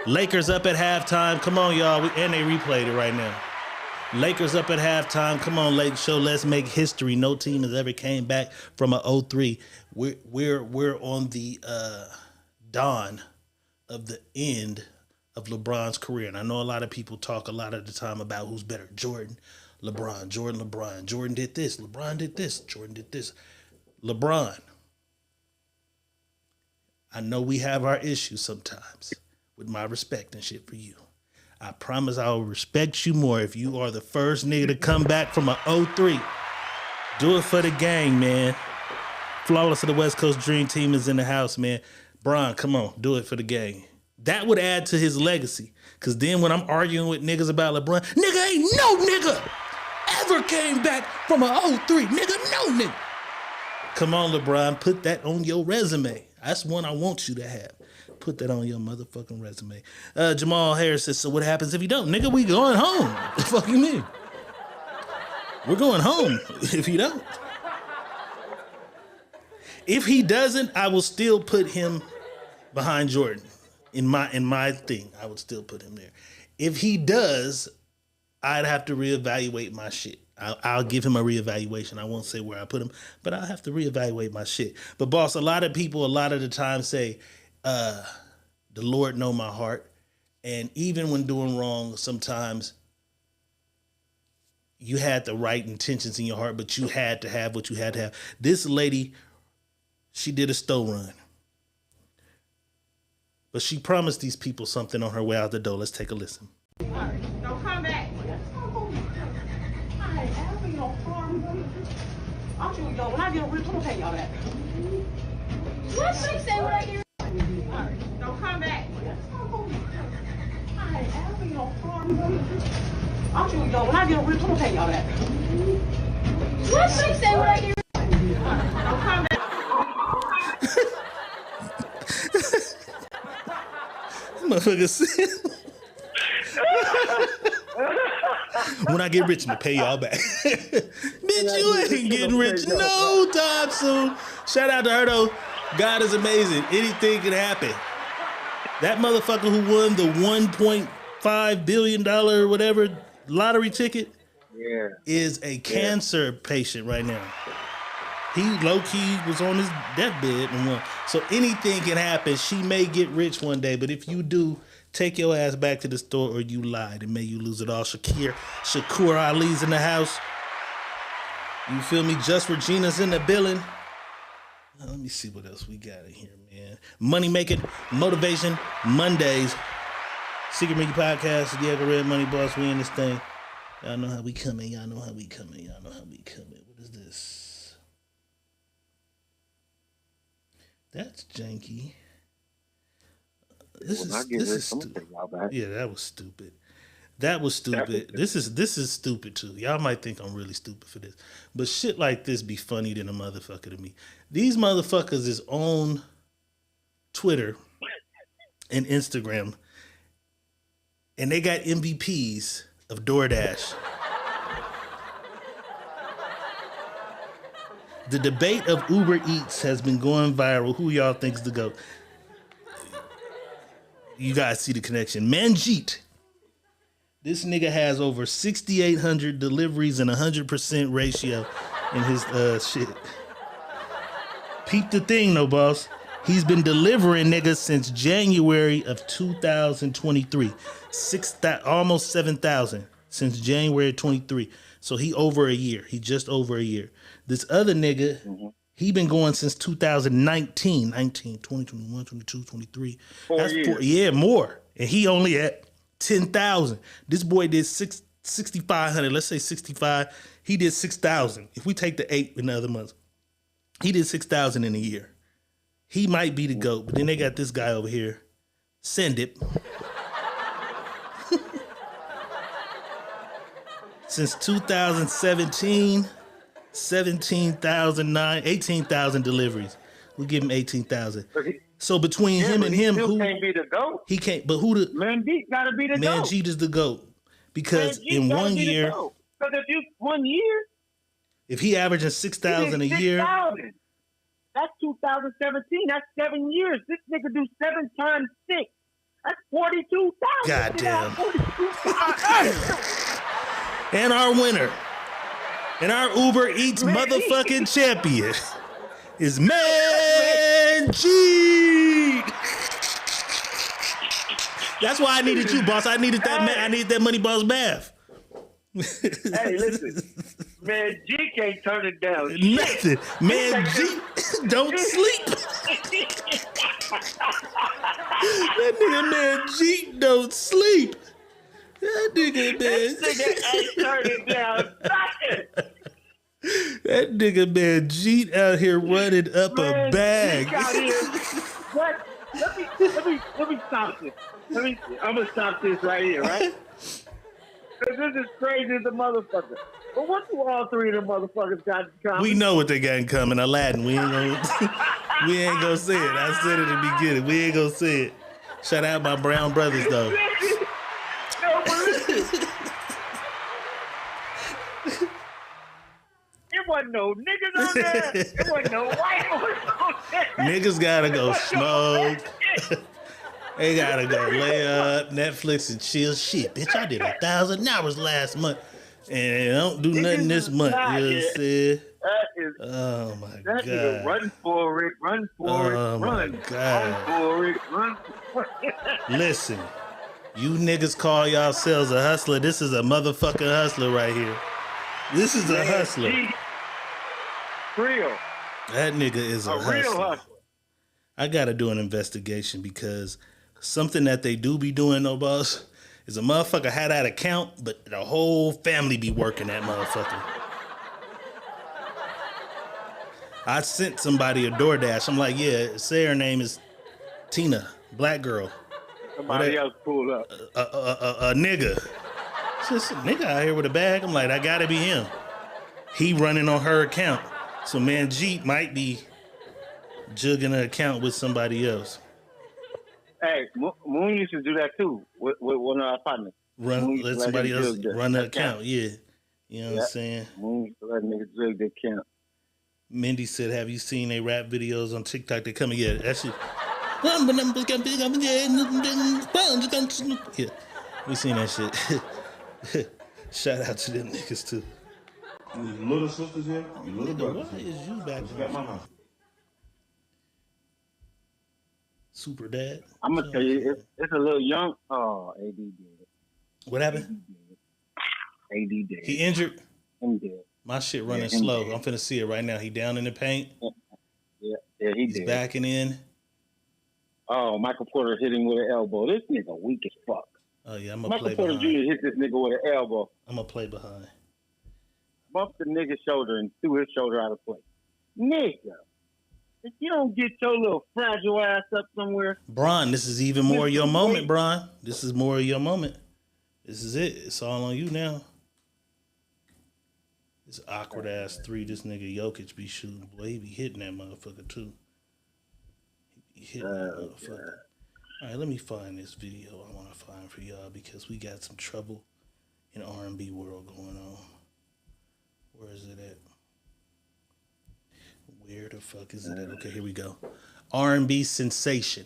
Lakers up at halftime. Come on, y'all. And they replayed it right now. Lakers up at halftime. Come on, Lake Show. Let's make history. No team has ever came back from a 0-3. We're on the dawn of the end of LeBron's career. And I know a lot of people talk a lot of the time about who's better. Jordan, LeBron. Jordan did this. LeBron did this. Jordan did this. LeBron. I know we have our issues sometimes with my respect and shit for you. I promise I will respect you more if you are the first nigga to come back from a 0-3. Do it for the gang, man. Flawless of the West Coast Dream Team is in the house, man. Bron, come on, do it for the gang. That would add to his legacy. Because then when I'm arguing with niggas about LeBron, nigga ain't no nigga ever came back from a 0-3. Nigga, no nigga. Come on, LeBron, put that on your resume. That's one I want you to have. Put that on your motherfucking resume. Jamal Harris says, so what happens if you don't? Nigga, we going home. What the fuck you mean? We're going home if you don't. If he doesn't, I will still put him behind Jordan. In my thing, I would still put him there. If he does, I'd have to reevaluate my shit. I'll give him a reevaluation. I won't say where I put him, but I'll have to reevaluate my shit. But boss, a lot of people a lot of the time say, the Lord know my heart. And even when doing wrong, sometimes you had the right intentions in your heart, but you had to have what you had to have. This lady, she did a store run. But she promised these people something on her way out the door. Let's take a listen. Don't come back. I'm sure y'all, when I get rich, I'm gonna pay y'all back. What she say when I get rich? Don't come back. I'm sure y'all, when I get rich, I'm gonna pay y'all back. What she say when I get rich? Don't come back. Motherfucker said, when I get rich, I'm gonna pay y'all back. Bitch, you ain't getting rich no time soon. Shout out to her though. God is amazing. Anything can happen. That motherfucker who won the $1.5 billion whatever lottery ticket is a cancer patient right now. He low-key was on his deathbed and won. So anything can happen. She may get rich one day, but if you do, take your ass back to the store or you lied and may you lose it all. Shakur Ali's in the house. You feel me? Just Regina's in the building. Now, let me see what else we got in here, man. Money Making Motivation Mondays. Secret Mickey Podcast. Diego Red Money Boss. We in this thing. Y'all know how we coming. What is this? That's janky. This is stupid. Yeah, that was stupid. This is stupid too. Y'all might think I'm really stupid for this, but shit like this be funny than a motherfucker to me. These motherfuckers is on Twitter and Instagram, and they got MVPs of DoorDash. The debate of Uber Eats has been going viral. Who y'all think's the GOAT? You guys see the connection. Manjeet. This nigga has over 6,800 deliveries and 100% ratio in his shit. Peep the thing though, boss. He's been delivering niggas since January of 2023. Almost 7,000. since January 23. So he over a year. He just over a year. This other nigga, he been going since 2019. 19, 20, 21, 22, 23. 4 years. 4, yeah, more. And he only at 10,000. This boy did 6,500. Let's say 65. He did 6,000. If we take the 8 in the other months, he did 6,000 in a year. He might be the GOAT, but then they got this guy over here. Send it. Since 2017, 18,000 deliveries. We give him 18,000. So between him and him, who can't be the GOAT? He can't. But who the Manjeet gotta be the GOAT. Manjeet is the GOAT because in 1 year, because if you 1 year, if he averaging 6,000 a year, 6,000. That's 2017. That's 7 years. This nigga do 7 times 6. That's 42,000. Goddamn. And our winner, and our Uber Eats motherfucking champion is Manjeet. That's why I needed you, boss. I needed that man. I needed that money boss bath. Hey, listen. Manjeet can't turn it down. Nothing. Manjeet don't sleep. That nigga Manjeet don't sleep. That nigga, This nigga ain't turning down nothing. That nigga Manjeet out here running up a bag. Out here. What? Let me stop this. I'm gonna stop this right here, right? Because this is crazy as a motherfucker. But what do all three of them motherfuckers got in common? We know what they got in common. Aladdin. We ain't gonna say it. I said it at the beginning. We ain't gonna say it. Shout out my brown brothers though. No, but listen. There wasn't no niggas on there. There wasn't no white boys on there. Niggas gotta go smoke. They gotta go lay up, Netflix and chill. Shit, bitch, I did 1,000 hours last month. And I don't do nothing this month. You know what I'm saying? Oh my God. Nigga, run for it, run for it, Oh my run. God. Run for it, run for it. Listen, you niggas call yourselves a hustler. This is a motherfucking hustler right here. This is a hustler. Real. That nigga is a real hustler. I gotta do an investigation because something that they do be doing, no boss, is a motherfucker had that account, but the whole family be working that motherfucker. I sent somebody a DoorDash. I'm like, yeah, say her name is Tina, black girl. Somebody else pulled up. A nigga. Just a nigga out here with a bag. I'm like, that gotta be him. He running on her account. So Manjeet might be jugging an account with somebody else. Hey, Moon used to do that too with one of our partners. Let somebody else run the account, yeah. You know what I'm saying? Moon used to let niggas jug the account. Mindy said, have you seen they rap videos on TikTok? They coming, yeah, that shit. Yeah, we seen that shit. Shout out to them niggas too. These little sisters here, you little brothers. Why is you back at my house? Super dad. I'm gonna tell you, it's a little young. Oh, AD dead. What happened? AD dead. He injured? Him dead. My shit running slow. I'm finna see it right now. He down in the paint. Yeah, He's dead. backing in. Oh, Michael Porter hit him with an elbow. This nigga weak as fuck. Oh yeah, I'm gonna play Michael Porter behind. Jr. hit this nigga with an elbow. I'm gonna play behind. Bumped the nigga's shoulder and threw his shoulder out of place. Nigga, if you don't get your little fragile ass up somewhere. Bron, this is even more of your moment, Bron. This is more of your moment. This is it. It's all on you now. This awkward ass 3, this nigga Jokic be shooting. Boy, he be hitting that motherfucker too. He be hitting that motherfucker. All right, let me find this video I want to find for y'all because we got some trouble in R&B world going on. Where is it at? Where the fuck is it at? Okay, here we go. R&B sensation.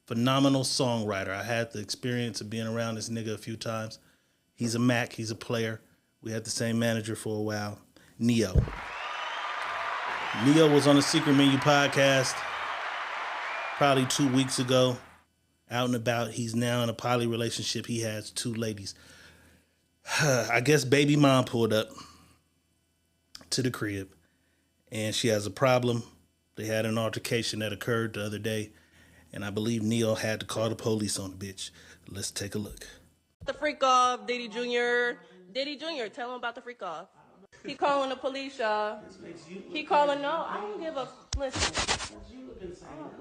Phenomenal songwriter. I had the experience of being around this nigga a few times. He's a Mac. He's a player. We had the same manager for a while. Neo. Neo was on the Secret Menu podcast probably 2 weeks ago. Out and about. He's now in a poly relationship. He has 2 ladies. I guess baby mom pulled up to the crib and she has a problem. They had an altercation that occurred the other day, and I believe Neil had to call the police on the bitch. Let's take a look. The freak off, Diddy Jr. Diddy Jr., tell him about the freak off. He calling the police, y'all. He calling, no, I don't give a, listen.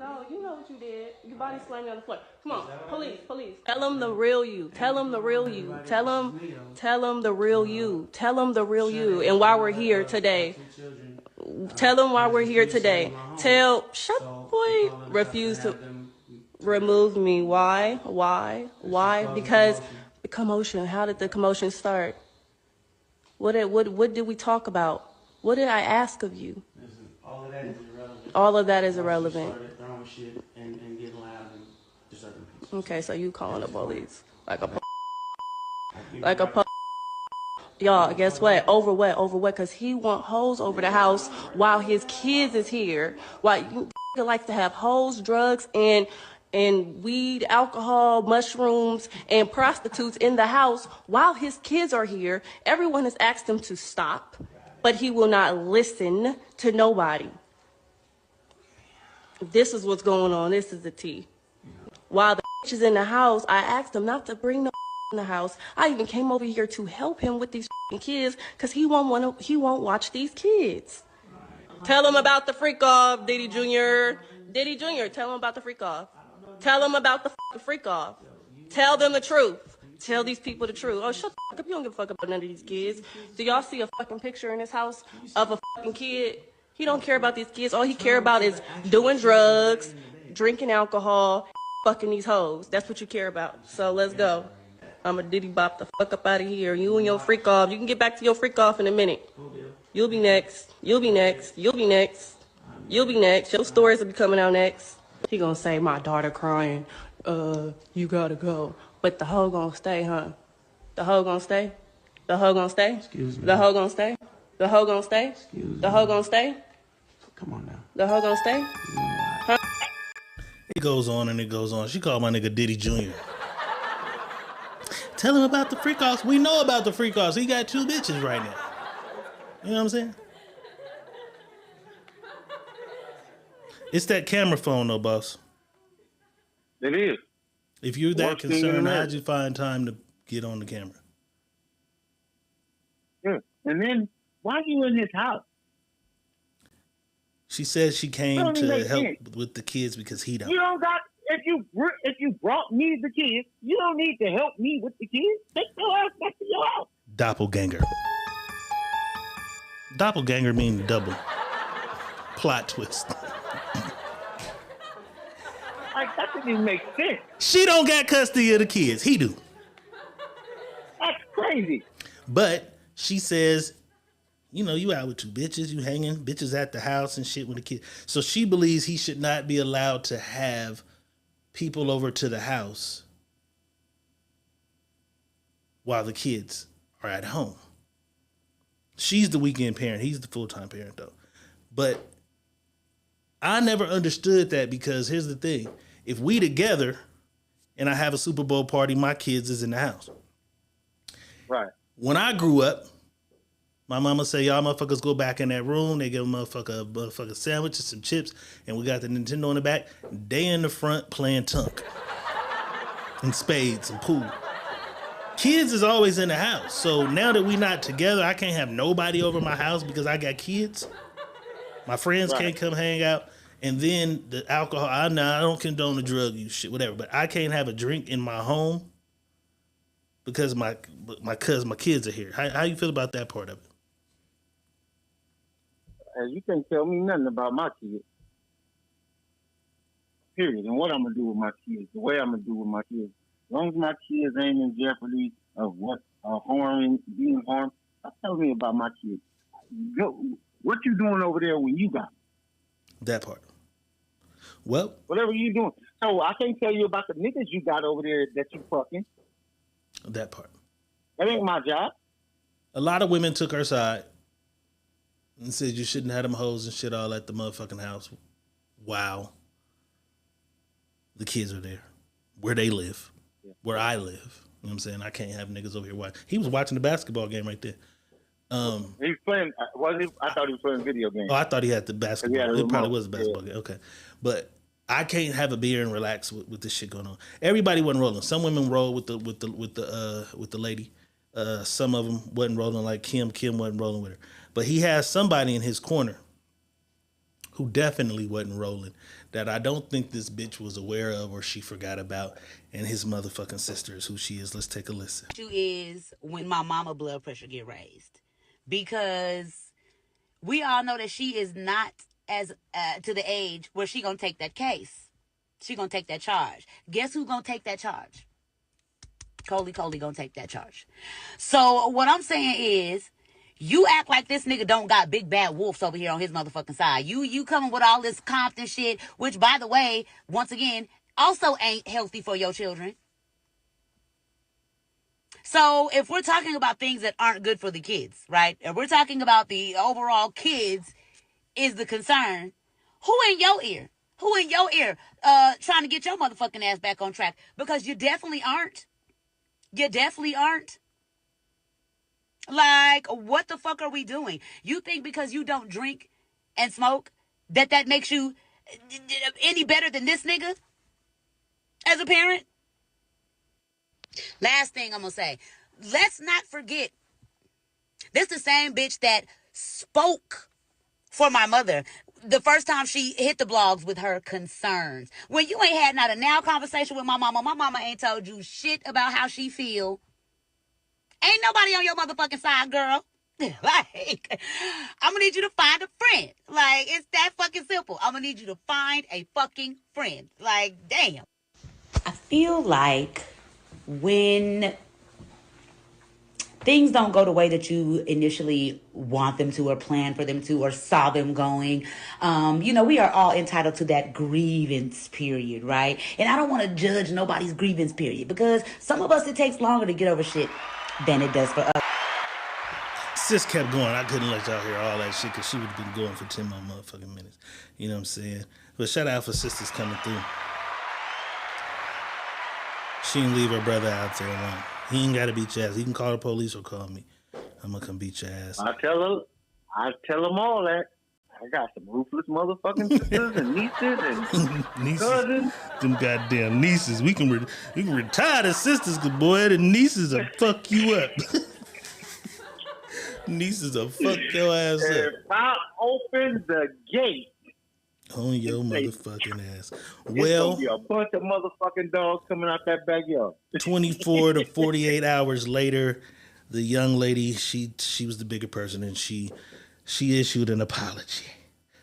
No, you know what you did. You body slammed me on the floor. Come on, police. Tell him the real you. Tell him the real you. Tell him the real you. Tell him the real you. And why we're here today. Tell him why we're here today. Shut up, boy. Refuse to remove me. Why? Because the commotion. How did the commotion start? What did we talk about? What did I ask of you? All of that is irrelevant. All of that is irrelevant. Started throwing shit and getting loud and disturbing people. Okay, so you calling the police like a y'all, guess what? Over what? Because he want hoes over the house while his kids is here. While you likes to have hoes, drugs, and weed, alcohol, mushrooms, and prostitutes in the house while his kids are here. Everyone has asked him to stop, but he will not listen to nobody. This is what's going on. This is the tea. While the is in the house, I asked him not to bring no in the house. I even came over here to help him with these kids because he won't watch these kids. Tell him about the freak off, Diddy Jr. Diddy Jr., tell him about the freak off. Tell them about the freak off. Tell them the truth. Tell these people the truth. Oh, shut the fuck up. You don't give a fuck about none of these kids. Do y'all see a fucking picture in this house of a fucking kid? He don't care about these kids. All he care about is doing drugs, drinking alcohol, fucking these hoes. That's what you care about. So let's go. I'm a Diddy bop the fuck up out of here. You and your freak off. You can get back to your freak off in a minute. You'll be next. You'll be next. You'll be next. You'll be next. Your stories will be coming out next. He gonna say, my daughter crying. You gotta go. But the hoe gonna stay, huh? The hoe gonna stay? The hoe gonna stay? Excuse me. The hoe gonna stay? The hoe gonna stay? Excuse the hoe gonna stay? Come on now. The hoe gonna stay? Huh? It goes on and it goes on. She called my nigga Diddy Jr. Tell him about the freak offs. We know about the freak offs. He got 2 bitches right now. You know what I'm saying? It's that camera phone though, boss. It is. If you're that Worst thing in concerned, America. how'd you find time to get on the camera? Yeah. And then, why you in this house? She says she came Don't even to make help sense. with the kids because he don't. You don't got, if you brought me the kids, you don't need to help me with the kids. Take your ass back to your house. Doppelganger. Doppelganger means double. Plot twist. Like, that doesn't even make sense. She don't got custody of the kids. He do. That's crazy. But she says, you know, you out with 2 bitches, you hanging, bitches at the house and shit with the kids. So she believes he should not be allowed to have people over to the house while the kids are at home. She's the weekend parent. He's the full-time parent, though. But I never understood that because here's the thing. If we together and I have a Super Bowl party, my kids is in the house. Right. When I grew up, my mama say, y'all motherfuckers go back in that room. They give a motherfucker sandwich and some chips, and we got the Nintendo in the back. They in the front playing tunk and spades and pool. Kids is always in the house. So now that we not together, I can't have nobody over my house because I got kids. My friends can't come hang out. And then the alcohol, I don't condone the drug use shit, whatever. But I can't have a drink in my home because my kids are here. How you feel about that part of it? You can't tell me nothing about my kids. Period. And what I'm going to do with my kids, the way I'm going to do with my kids. As long as my kids ain't in jeopardy of being harmed, tell me about my kids. What you doing over there when you got them? That part. Well, whatever you doing. So I can't tell you about the niggas you got over there that you fucking. That part. That ain't my job. A lot of women took her side and said you shouldn't have them hoes and shit all at the motherfucking house. Wow. The kids are there. Where they live. Where I live. know what I'm saying? I can't have niggas over here watching. He was watching the basketball game right there. He's playing. Was he? I thought he was playing video games. Oh, I thought he had the basketball. It probably was a basketball game. Okay, but I can't have a beer and relax with this shit going on. Everybody wasn't rolling. Some women roll with the lady. Some of them wasn't rolling like Kim. Kim wasn't rolling with her. But he has somebody in his corner who definitely wasn't rolling that I don't think this bitch was aware of or she forgot about. And his motherfucking sister is who she is. Let's take a listen. Is when my mama blood pressure get raised, because we all know that she is not as to the age where she gonna take that case. She gonna take that charge. Guess who gonna take that charge? Coley gonna take that charge. So what I'm saying is, you act like this nigga don't got big bad wolves over here on his motherfucking side. You coming with all this Compton shit, which by the way, once again, also ain't healthy for your children. So if we're talking about things that aren't good for the kids, right? If we're talking about the overall kids is the concern, who in your ear? Who in your ear trying to get your motherfucking ass back on track? Because you definitely aren't. You definitely aren't. Like, what the fuck are we doing? You think because you don't drink and smoke that makes you any better than this nigga as a parent? Last thing I'm gonna say, let's not forget, this the same bitch that spoke for my mother the first time she hit the blogs with her concerns. When you ain't had not a now conversation with my mama ain't told you shit about how she feel. Ain't nobody on your motherfucking side, girl. Like, I'm gonna need you to find a friend. Like, it's that fucking simple. I'm gonna need you to find a fucking friend. Like, damn. I feel like when things don't go the way that you initially want them to or plan for them to or saw them going, we are all entitled to that grievance period, right? And I don't want to judge nobody's grievance period, because some of us, it takes longer to get over shit than it does for us. Sis kept going. I couldn't let y'all hear all that shit because she would have been going for 10 more motherfucking minutes. You know what I'm saying? But shout out for sisters coming through. She didn't leave her brother out there alone. He ain't got to beat your ass. He can call the police or call me. I'm going to come beat your ass. I tell them all that. I got some ruthless motherfucking sisters and nieces and cousins. Them goddamn nieces. We can retire the sisters, good boy. The nieces will fuck you up. Nieces will fuck your ass up. If I open the gate on your motherfucking ass. Well, it's gonna be a bunch of motherfucking dogs coming out that backyard. 24 to 48 hours later, the young lady, she was the bigger person, and she issued an apology.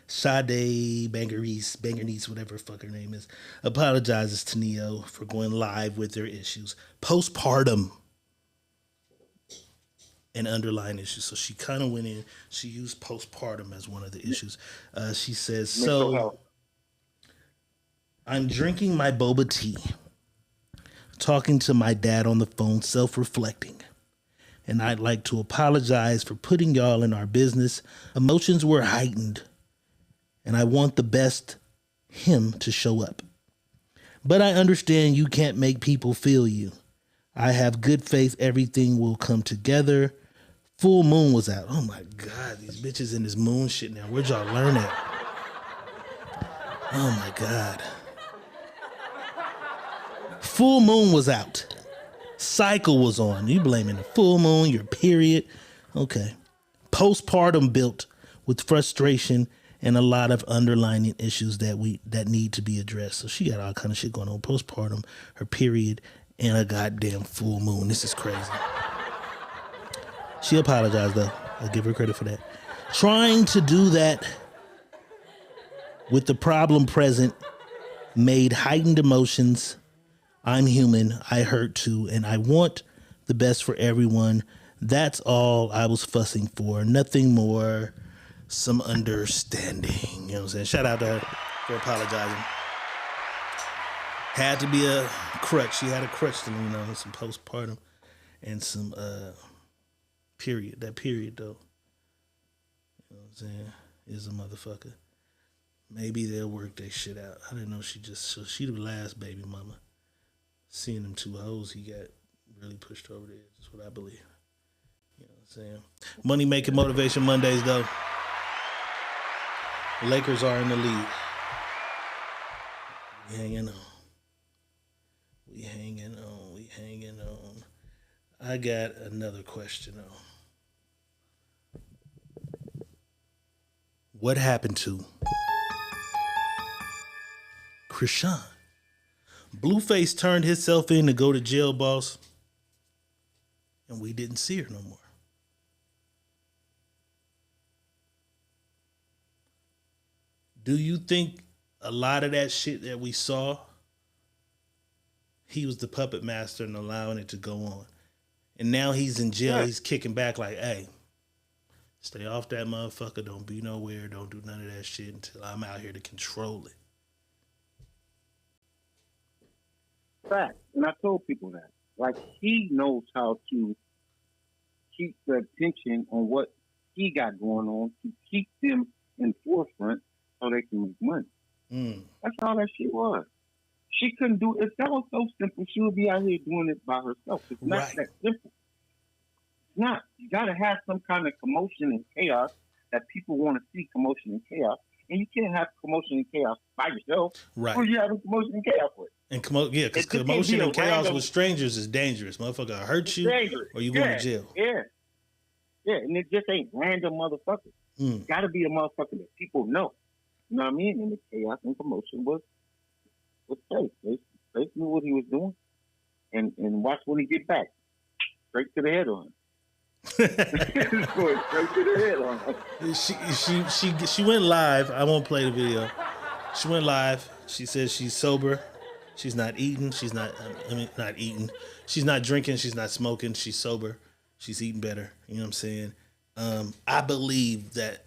Sade Bangernice, whatever the fuck her name is, apologizes to Neo for going live with their issues. Postpartum and underlying issues. So she kind of went in, she used postpartum as one of the issues. She says, so I'm drinking my boba tea, talking to my dad on the phone, self-reflecting. And I'd like to apologize for putting y'all in our business. Emotions were heightened, and I want the best him to show up. But I understand you can't make people feel you. I have good faith everything will come together. Full moon was out. Oh my God, these bitches in this moon shit now. Where'd y'all learn that? Oh my God. Full moon was out. Cycle was on. You blaming the full moon, your period. Okay. Postpartum built with frustration and a lot of underlying issues that need to be addressed. So she got all kind of shit going on. Postpartum, her period, and a goddamn full moon. This is crazy. She apologized, though. I'll give her credit for that. Trying to do that with the problem present made heightened emotions. I'm human. I hurt too. And I want the best for everyone. That's all I was fussing for. Nothing more. Some understanding. You know what I'm saying? Shout out to her for apologizing. Had to be a crutch. She had a crutch to lean on. Some postpartum and some period. That period, though. You know what I'm saying? Is a motherfucker. Maybe they'll work that shit out. I didn't know she the last baby mama. Seeing them two hoes he got Really pushed over the edge. That's what I believe. You know what I'm saying? Money making motivation Mondays though. The Lakers are in the lead. We hanging on. We hanging on. We hanging on. I got another question though. What happened to Krishan? Blueface turned himself in to go to jail, boss, and we didn't see her no more. Do you think a lot of that shit that we saw, he was the puppet master and allowing it to go on? And now he's in jail. He's kicking back like, hey, stay off that motherfucker. Don't be nowhere. Don't do none of that shit until I'm out here to control it. Fact. And I told people that. Like, he knows how to keep the attention on what he got going on to keep them in forefront so they can make money. That's all that shit was. She couldn't do it. If that was so simple, she would be out here doing it by herself. It's not that simple. It's not. You got to have some kind of commotion and chaos that people want to see commotion and chaos. And you can't have commotion and chaos by yourself. Right. Who are you having commotion and chaos with? And because commotion and chaos with strangers is dangerous. Motherfucker hurt you or you going to jail. Yeah. Yeah, and it just ain't random motherfuckers. Got to be a motherfucker that people know. You know what I mean? And the chaos and commotion was safe. They knew what he was doing. And watch when he get back. Straight to the head on him. Going straight to the head on him. She went live. I won't play the video. She went live. She says she's sober. She's not eating. Not eating. She's not drinking. She's not smoking. She's sober. She's eating better. You know what I'm saying? I believe that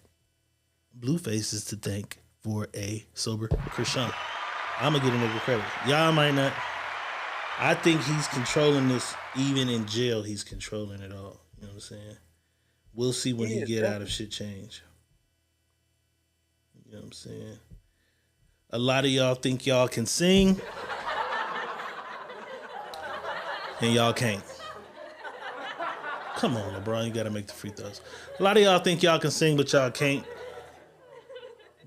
Blueface is to thank for a sober Krishan. I'm going to get a nigga credit. Y'all might not. I think he's controlling this. Even in jail, he's controlling it all. You know what I'm saying? We'll see when he get out of shit change. You know what I'm saying? A lot of y'all think y'all can sing. And y'all can't. Come on, LeBron, you gotta make the free throws. A lot of y'all think y'all can sing, but y'all can't.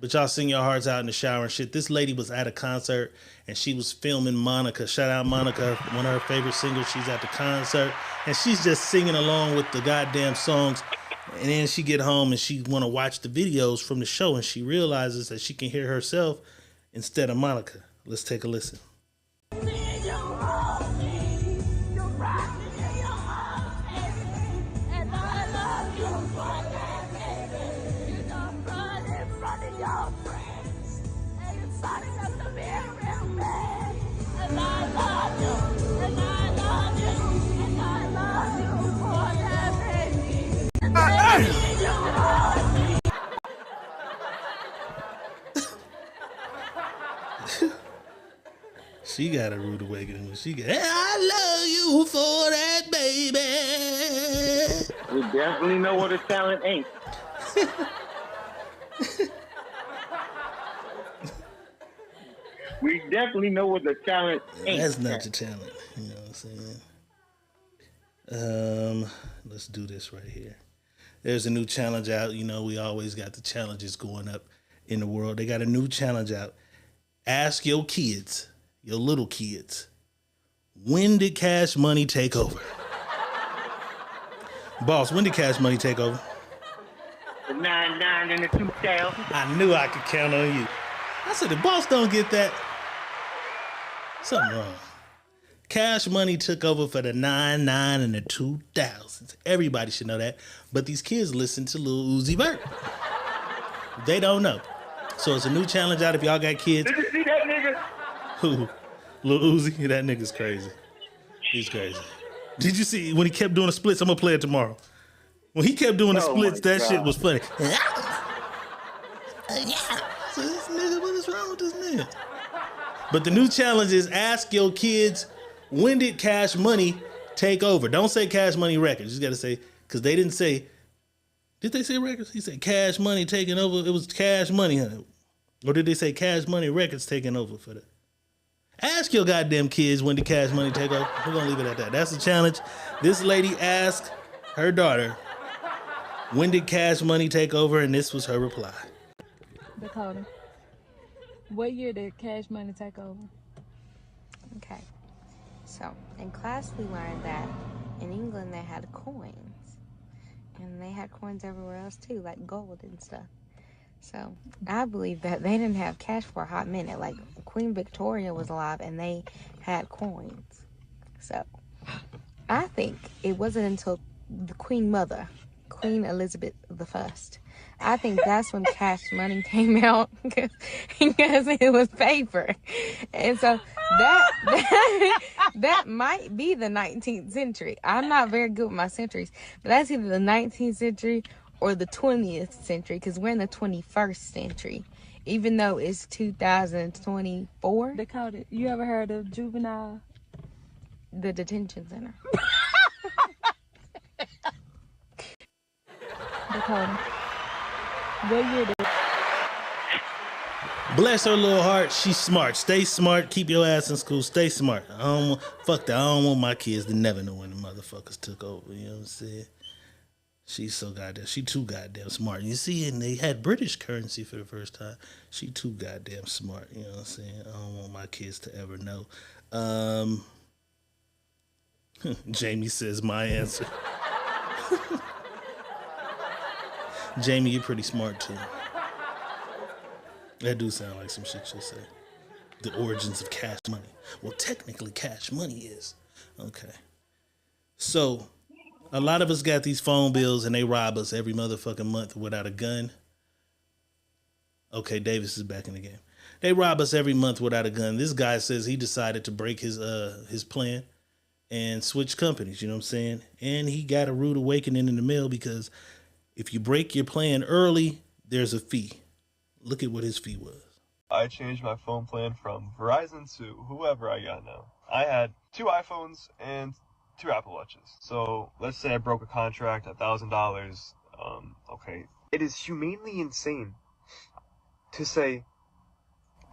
But y'all sing your hearts out in the shower and shit. This lady was at a concert and she was filming Monica. Shout out Monica, one of her favorite singers. She's at the concert and she's just singing along with the goddamn songs. And then she get home and she want to watch the videos from the show and she realizes that she can hear herself instead of Monica. Let's take a listen. She got a rude awakening when she got, hey, I love you for that, baby. We definitely know what a talent ain't. We definitely know what the talent ain't. That's not your talent. You know what I'm saying? Let's do this right here. There's a new challenge out. You know, we always got the challenges going up in the world. They got a new challenge out. Ask your kids, your little kids, when did Cash Money take over? Boss, when did Cash Money take over? The 99 and the 2000. I knew I could count on you. I said, the boss don't get that. Something wrong. Cash Money took over for the 99 and the 2000s. Everybody should know that. But these kids listen to Lil Uzi Vert. They don't know. So it's a new challenge out if y'all got kids. Did you see that nigga? Who? Lil Uzi? That nigga's crazy. He's crazy. Did you see when he kept doing the splits? I'm going to play it tomorrow. When he kept doing the splits, that shit was funny. So this nigga, what is wrong with this nigga? But the new challenge is ask your kids, when did Cash Money take over? Don't say Cash Money Records. You just got to say, because they didn't say, did they say records? He said Cash Money taking over. It was Cash Money, huh? Or did they say Cash Money Records taking over for that? Ask your goddamn kids when did Cash Money take over. We're gonna leave it at that. That's the challenge. This lady asked her daughter, when did Cash Money take over? And this was her reply. Dakota, what year did Cash Money take over? Okay. So, in class we learned that in England they had coins. And they had coins everywhere else too, like gold and stuff. So, I believe that they didn't have cash for a hot minute. Like, Queen Victoria was alive and they had coins. So, I think it wasn't until the Queen Mother, Queen Elizabeth I, I think that's when Cash Money came out because it was paper. And so that might be the 19th century. I'm not very good with my centuries, but that's either the 19th century or the 20th century because we're in the 21st century, even though it's 2024. Dakota, you ever heard of juvenile? The detention center. Dakota, what year did... Bless her little heart. She's smart. Stay smart. Keep your ass in school. Stay smart. Fuck that. I don't want my kids to never know when the motherfuckers took over. You know what I'm saying? She's so goddamn. She too goddamn smart. You see, and they had British currency for the first time. She too goddamn smart. You know what I'm saying? I don't want my kids to ever know. Jamie says my answer. Jamie, you're pretty smart too. That do sound like some shit she'll say. The origins of Cash Money. Well, technically, Cash Money is. Okay. So, a lot of us got these phone bills and they rob us every motherfucking month without a gun. Okay, Davis is back in the game. They rob us every month without a gun. This guy says he decided to break his plan and switch companies, you know what I'm saying? And he got a rude awakening in the mail because if you break your plan early, there's a fee. Look at what his fee was. I changed my phone plan from Verizon to whoever I got now. I had 2 iPhones and 2 Apple Watches. So let's say I broke a contract, $1,000. Okay. It is humanely insane to say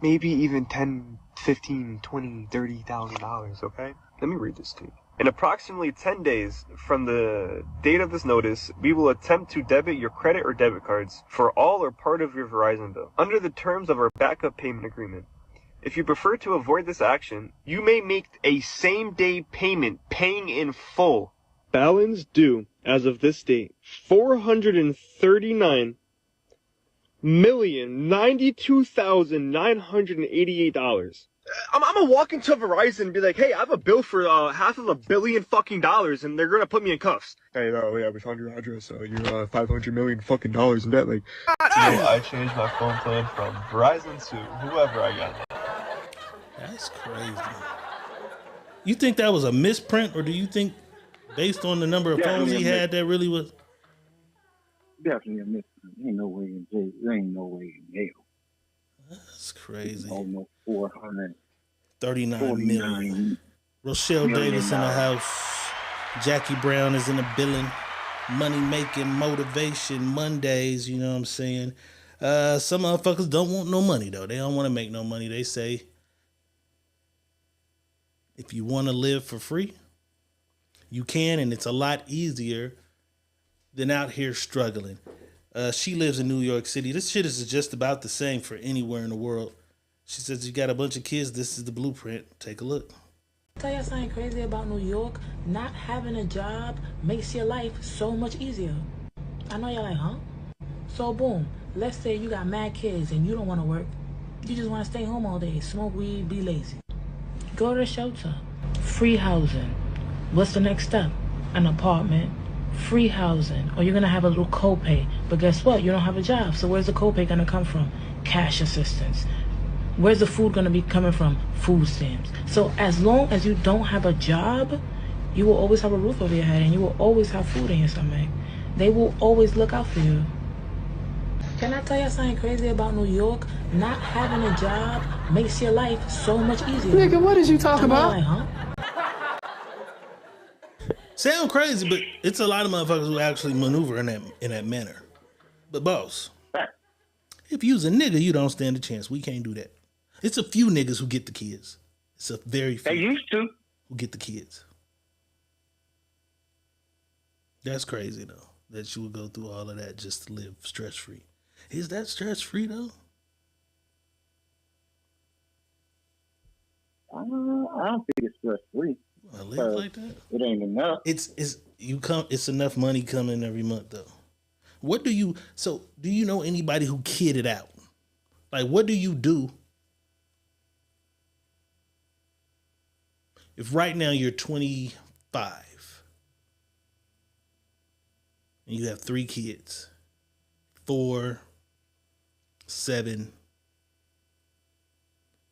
maybe even $10, $15, $20, $30,000. Okay. Let me read this to you. In approximately 10 days from the date of this notice, we will attempt to debit your credit or debit cards for all or part of your Verizon bill under the terms of our backup payment agreement. If you prefer to avoid this action, you may make a same-day payment paying in full. Balance due as of this date, $439,092,988. I'm gonna walk into Verizon and be like, hey, I have a bill for $500 million fucking dollars, and they're gonna put me in cuffs. Hey, yeah, we found your address. You're $500 million fucking dollars in debt. Like, so I changed my phone plan from Verizon to whoever I got. That's crazy. You think that was a misprint, or do you think, based on the number of phones he had, that really was? Definitely a misprint. Ain't no way in jail. There ain't no way in hell. That's crazy. Almost 439 million. Rochelle Davis in the house. Jackie Brown is in the building. Money making motivation Mondays, you know what I'm saying? Some motherfuckers don't want no money though. They don't want to make no money. They say, if you want to live for free, you can, and it's a lot easier than out here struggling. She lives in New York City. This shit is just about the same for anywhere in the world. She says, you got a bunch of kids. This is the blueprint. Take a look. Tell you something crazy about New York. Not having a job makes your life so much easier. I know you're like, huh? So boom, let's say you got mad kids and you don't want to work. You just want to stay home all day, smoke weed, be lazy. Go to the shelter. Free housing. What's the next step? An apartment. Free housing, or you're gonna have a little copay. But guess what? You don't have a job, so where's the copay gonna come from? Cash assistance. Where's the food gonna be coming from? Food stamps. So as long as you don't have a job, you will always have a roof over your head, and you will always have food in your stomach. They will always look out for you. Can I tell you something crazy about New York? Not having a job makes your life so much easier. Nigga, what is you talking about? Like, huh? Sound crazy, but it's a lot of motherfuckers who actually maneuver in that manner. But boss, if you's a nigga, you don't stand a chance. We can't do that. It's a few niggas who get the kids. It's a very few. They used to. Who get the kids. That's crazy though. That you would go through all of that just to live stress free. Is that stress free though? I don't think it's stress free. I live like that. It ain't enough. It's enough money coming every month though. Do you know anybody who kidded out? Like, what do you do if right now you're 25 and you have 3 kids, 4, 7,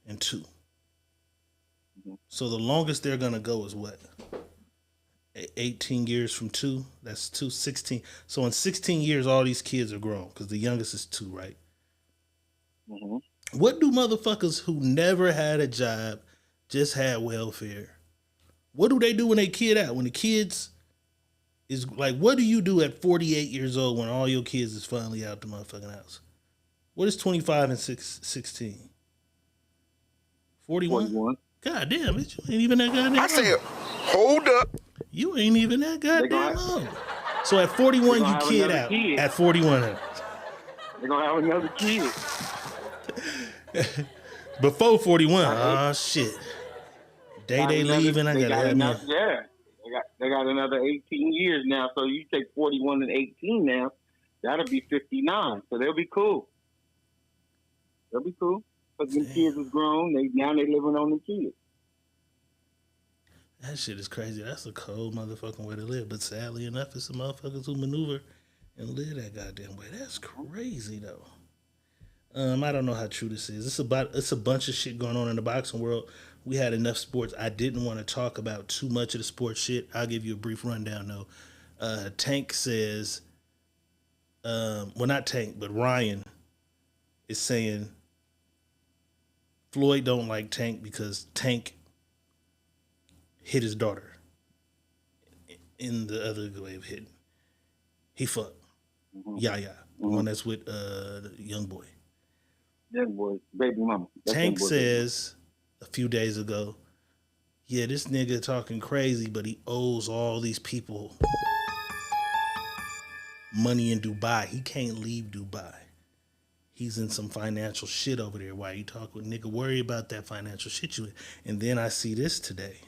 and 2. So the longest they're gonna go is what? 18 years from 2. That's 2, 16. So in 16 years, all these kids are grown because the youngest is 2, right? Mm-hmm. What do motherfuckers who never had a job, just had welfare, what do they do when they kid out? When the kids is like, what do you do at 48 years old when all your kids is finally out the motherfucking house? What is 25 and 16? 41? God damn, bitch, you ain't even that goddamn long. I said, hold up. You ain't even that goddamn long. So at 41, you kid out. Kid. At 41. They're going to have another kid. Before 41, shit. They leaving, I gotta have me. Yeah. They got another 18 years now. So you take 41 and 18 now, that'll be 59. So they'll be cool. Because them kids is grown. Now they living on the kids. That shit is crazy. That's a cold motherfucking way to live. But sadly enough, it's some motherfuckers who maneuver and live that goddamn way. That's crazy though. I don't know how true this is. It's a bunch of shit going on in the boxing world. We had enough sports. I didn't want to talk about too much of the sports shit. I'll give you a brief rundown though. Tank says, well, not Tank, but Ryan is saying Floyd don't like Tank because Tank hit his daughter in the other way of hitting. He fucked. Yaya, the one that's with the young boy. Young boy, baby mama. Tank says a few days ago, yeah, this nigga talking crazy, but he owes all these people money in Dubai. He can't leave Dubai. He's in some financial shit over there. Why you talk with nigga? Worry about that financial shit you in. And then I see this today.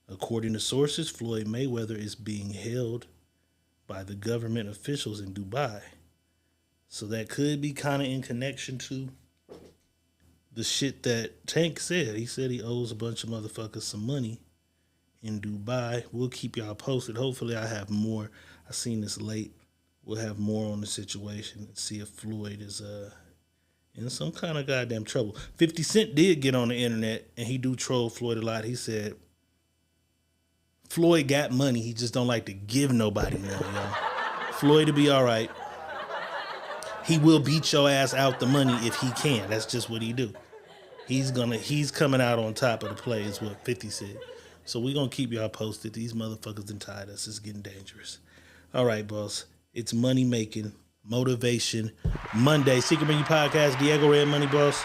According to sources, Floyd Mayweather is being held by the government officials in Dubai. So that could be kind of in connection to the shit that Tank said. He said he owes a bunch of motherfuckers some money in Dubai. We'll keep y'all posted. Hopefully I have more. I seen this late. We'll have more on the situation and see if Floyd is in some kind of goddamn trouble. 50 Cent did get on the internet and he do troll Floyd a lot. He said, Floyd got money. He just don't like to give nobody money, y'all. Floyd will be all right. He will beat your ass out the money if he can. That's just what he do. He's coming out on top of the play is what 50 said. So we gonna keep y'all posted. These motherfuckers done tied us. It's getting dangerous. All right, boss. It's money making, motivation, Monday. Secret Menu Podcast, Diego Red Money Boss.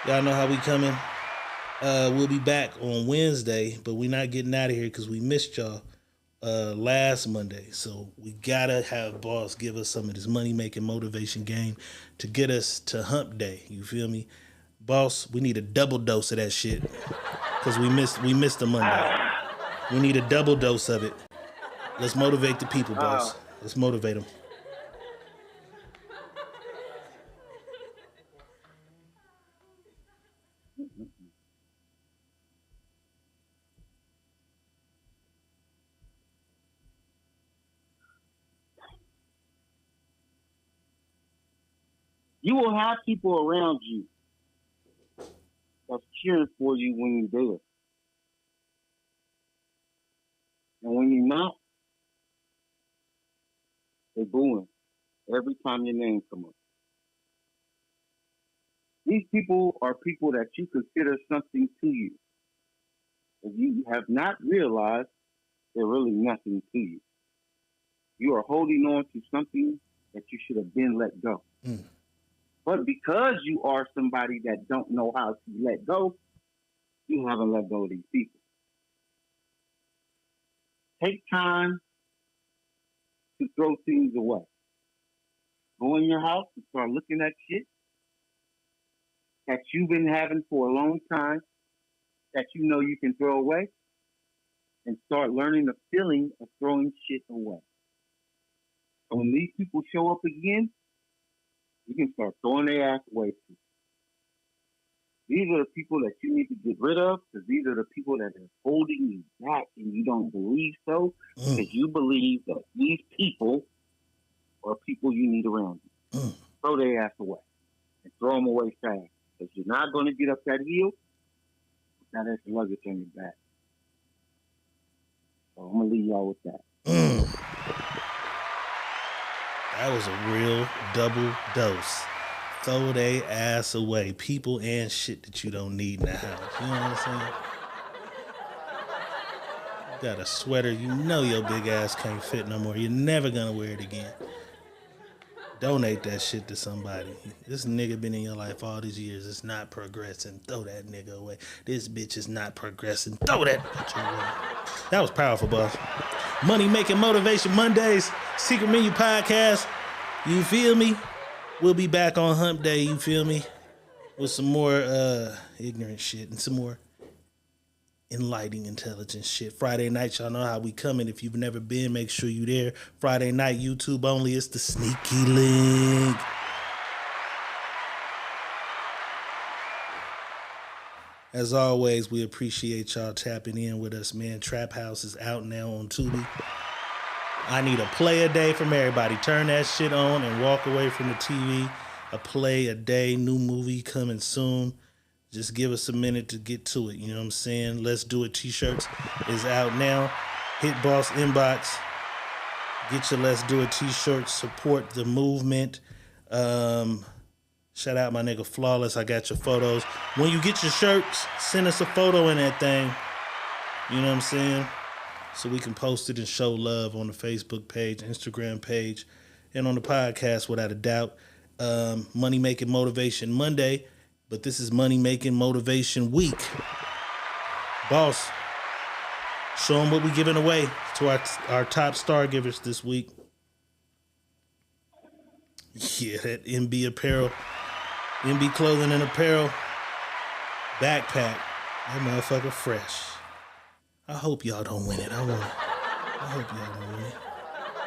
Y'all know how we coming. We'll be back on Wednesday, but we're not getting out of here because we missed y'all last Monday. So we gotta have boss give us some of this money making motivation game to get us to hump day. You feel me? Boss, we need a double dose of that shit. Cause we missed the Monday. We need a double dose of it. Let's motivate the people, boss. Let's motivate them. You will have people around you that's cheering for you when you're there. And when you're not, they're booing every time your name comes up. These people are people that you consider something to you. If you have not realized, they're really nothing to you. You are holding on to something that you should have been let go. But because you are somebody that don't know how to let go, You haven't let go of these people. Take time to throw things away. Go in your house and start looking at shit that you've been having for a long time that you know you can throw away, and start learning the feeling of throwing shit away. So when these people show up again, you can start throwing their ass away too. These are the people that you need to get rid of, because these are the people that are holding you back, and you don't believe so, because you believe that these people are people you need around you. Throw their ass away and throw them away fast, because you're not going to get up that hill with that extra luggage on your back. So I'm going to leave y'all with that. That was a real double dose. Throw they ass away. People and shit that you don't need in the house. You know what I'm saying? You got a sweater, you know your big ass can't fit no more. You're never gonna wear it again. Donate that shit to somebody. This nigga been in your life all these years. It's not progressing. Throw that nigga away. This bitch is not progressing. Throw that bitch away. That was powerful, boss. Money Making Motivation Mondays. Secret Menu Podcast. You feel me? We'll be back on Hump Day, you feel me? With some more ignorant shit and some more enlightening, intelligent shit. Friday night, y'all know how we coming. If you've never been, make sure you there. Friday night, YouTube only. It's the sneaky link. As always, we appreciate y'all tapping in with us, man. Trap House is out now on Tubi. I need a play a day from everybody. Turn that shit on and walk away from the TV. A play a day, new movie coming soon. Just give us a minute to get to it. You know what I'm saying? Let's Do It t-shirts is out now. Hit Boss Inbox. Get your Let's Do It t-shirts. Support the movement. Shout out my nigga Flawless. I got your photos. When you get your shirts, send us a photo in that thing. You know what I'm saying? So we can post it and show love on the Facebook page, Instagram page, and on the podcast without a doubt. Money Making Motivation Monday, but this is Money Making Motivation Week. Boss, show them what we're giving away to our top star givers this week. Yeah, that MB apparel, MB clothing and apparel backpack. That motherfucker fresh. I hope y'all don't win it. I hope y'all don't win it.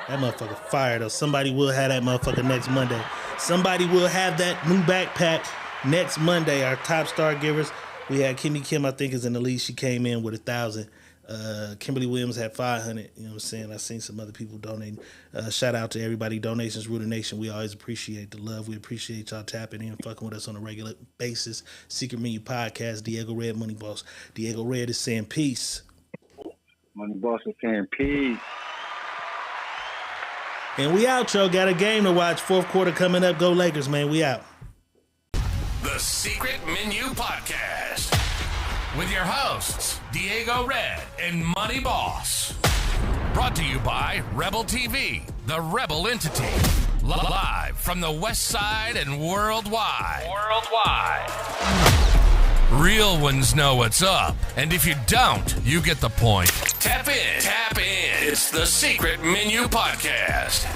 That motherfucker fire though. Somebody will have that motherfucker next Monday. Somebody will have that new backpack next Monday. Our top star givers. We had Kimmy Kim, I think, is in the lead. She came in with 1,000. Kimberly Williams had 500. You know what I'm saying? I seen some other people donating. Shout out to everybody. Donations rule the nation. We always appreciate the love. We appreciate y'all tapping in, fucking with us on a regular basis. Secret Menu Podcast. Diego Red, Money Boss. Diego Red is saying peace. Money Boss is saying peace. And we out, y'all. Got a game to watch. Fourth quarter coming up. Go Lakers, man. We out. The Secret Menu Podcast with your hosts, Diego Red and Money Boss. Brought to you by Rebel TV, the Rebel entity. Live from the West Side and worldwide. Real ones know what's up, and if you don't, you get the point. Tap in. It's the Secret Menu Podcast.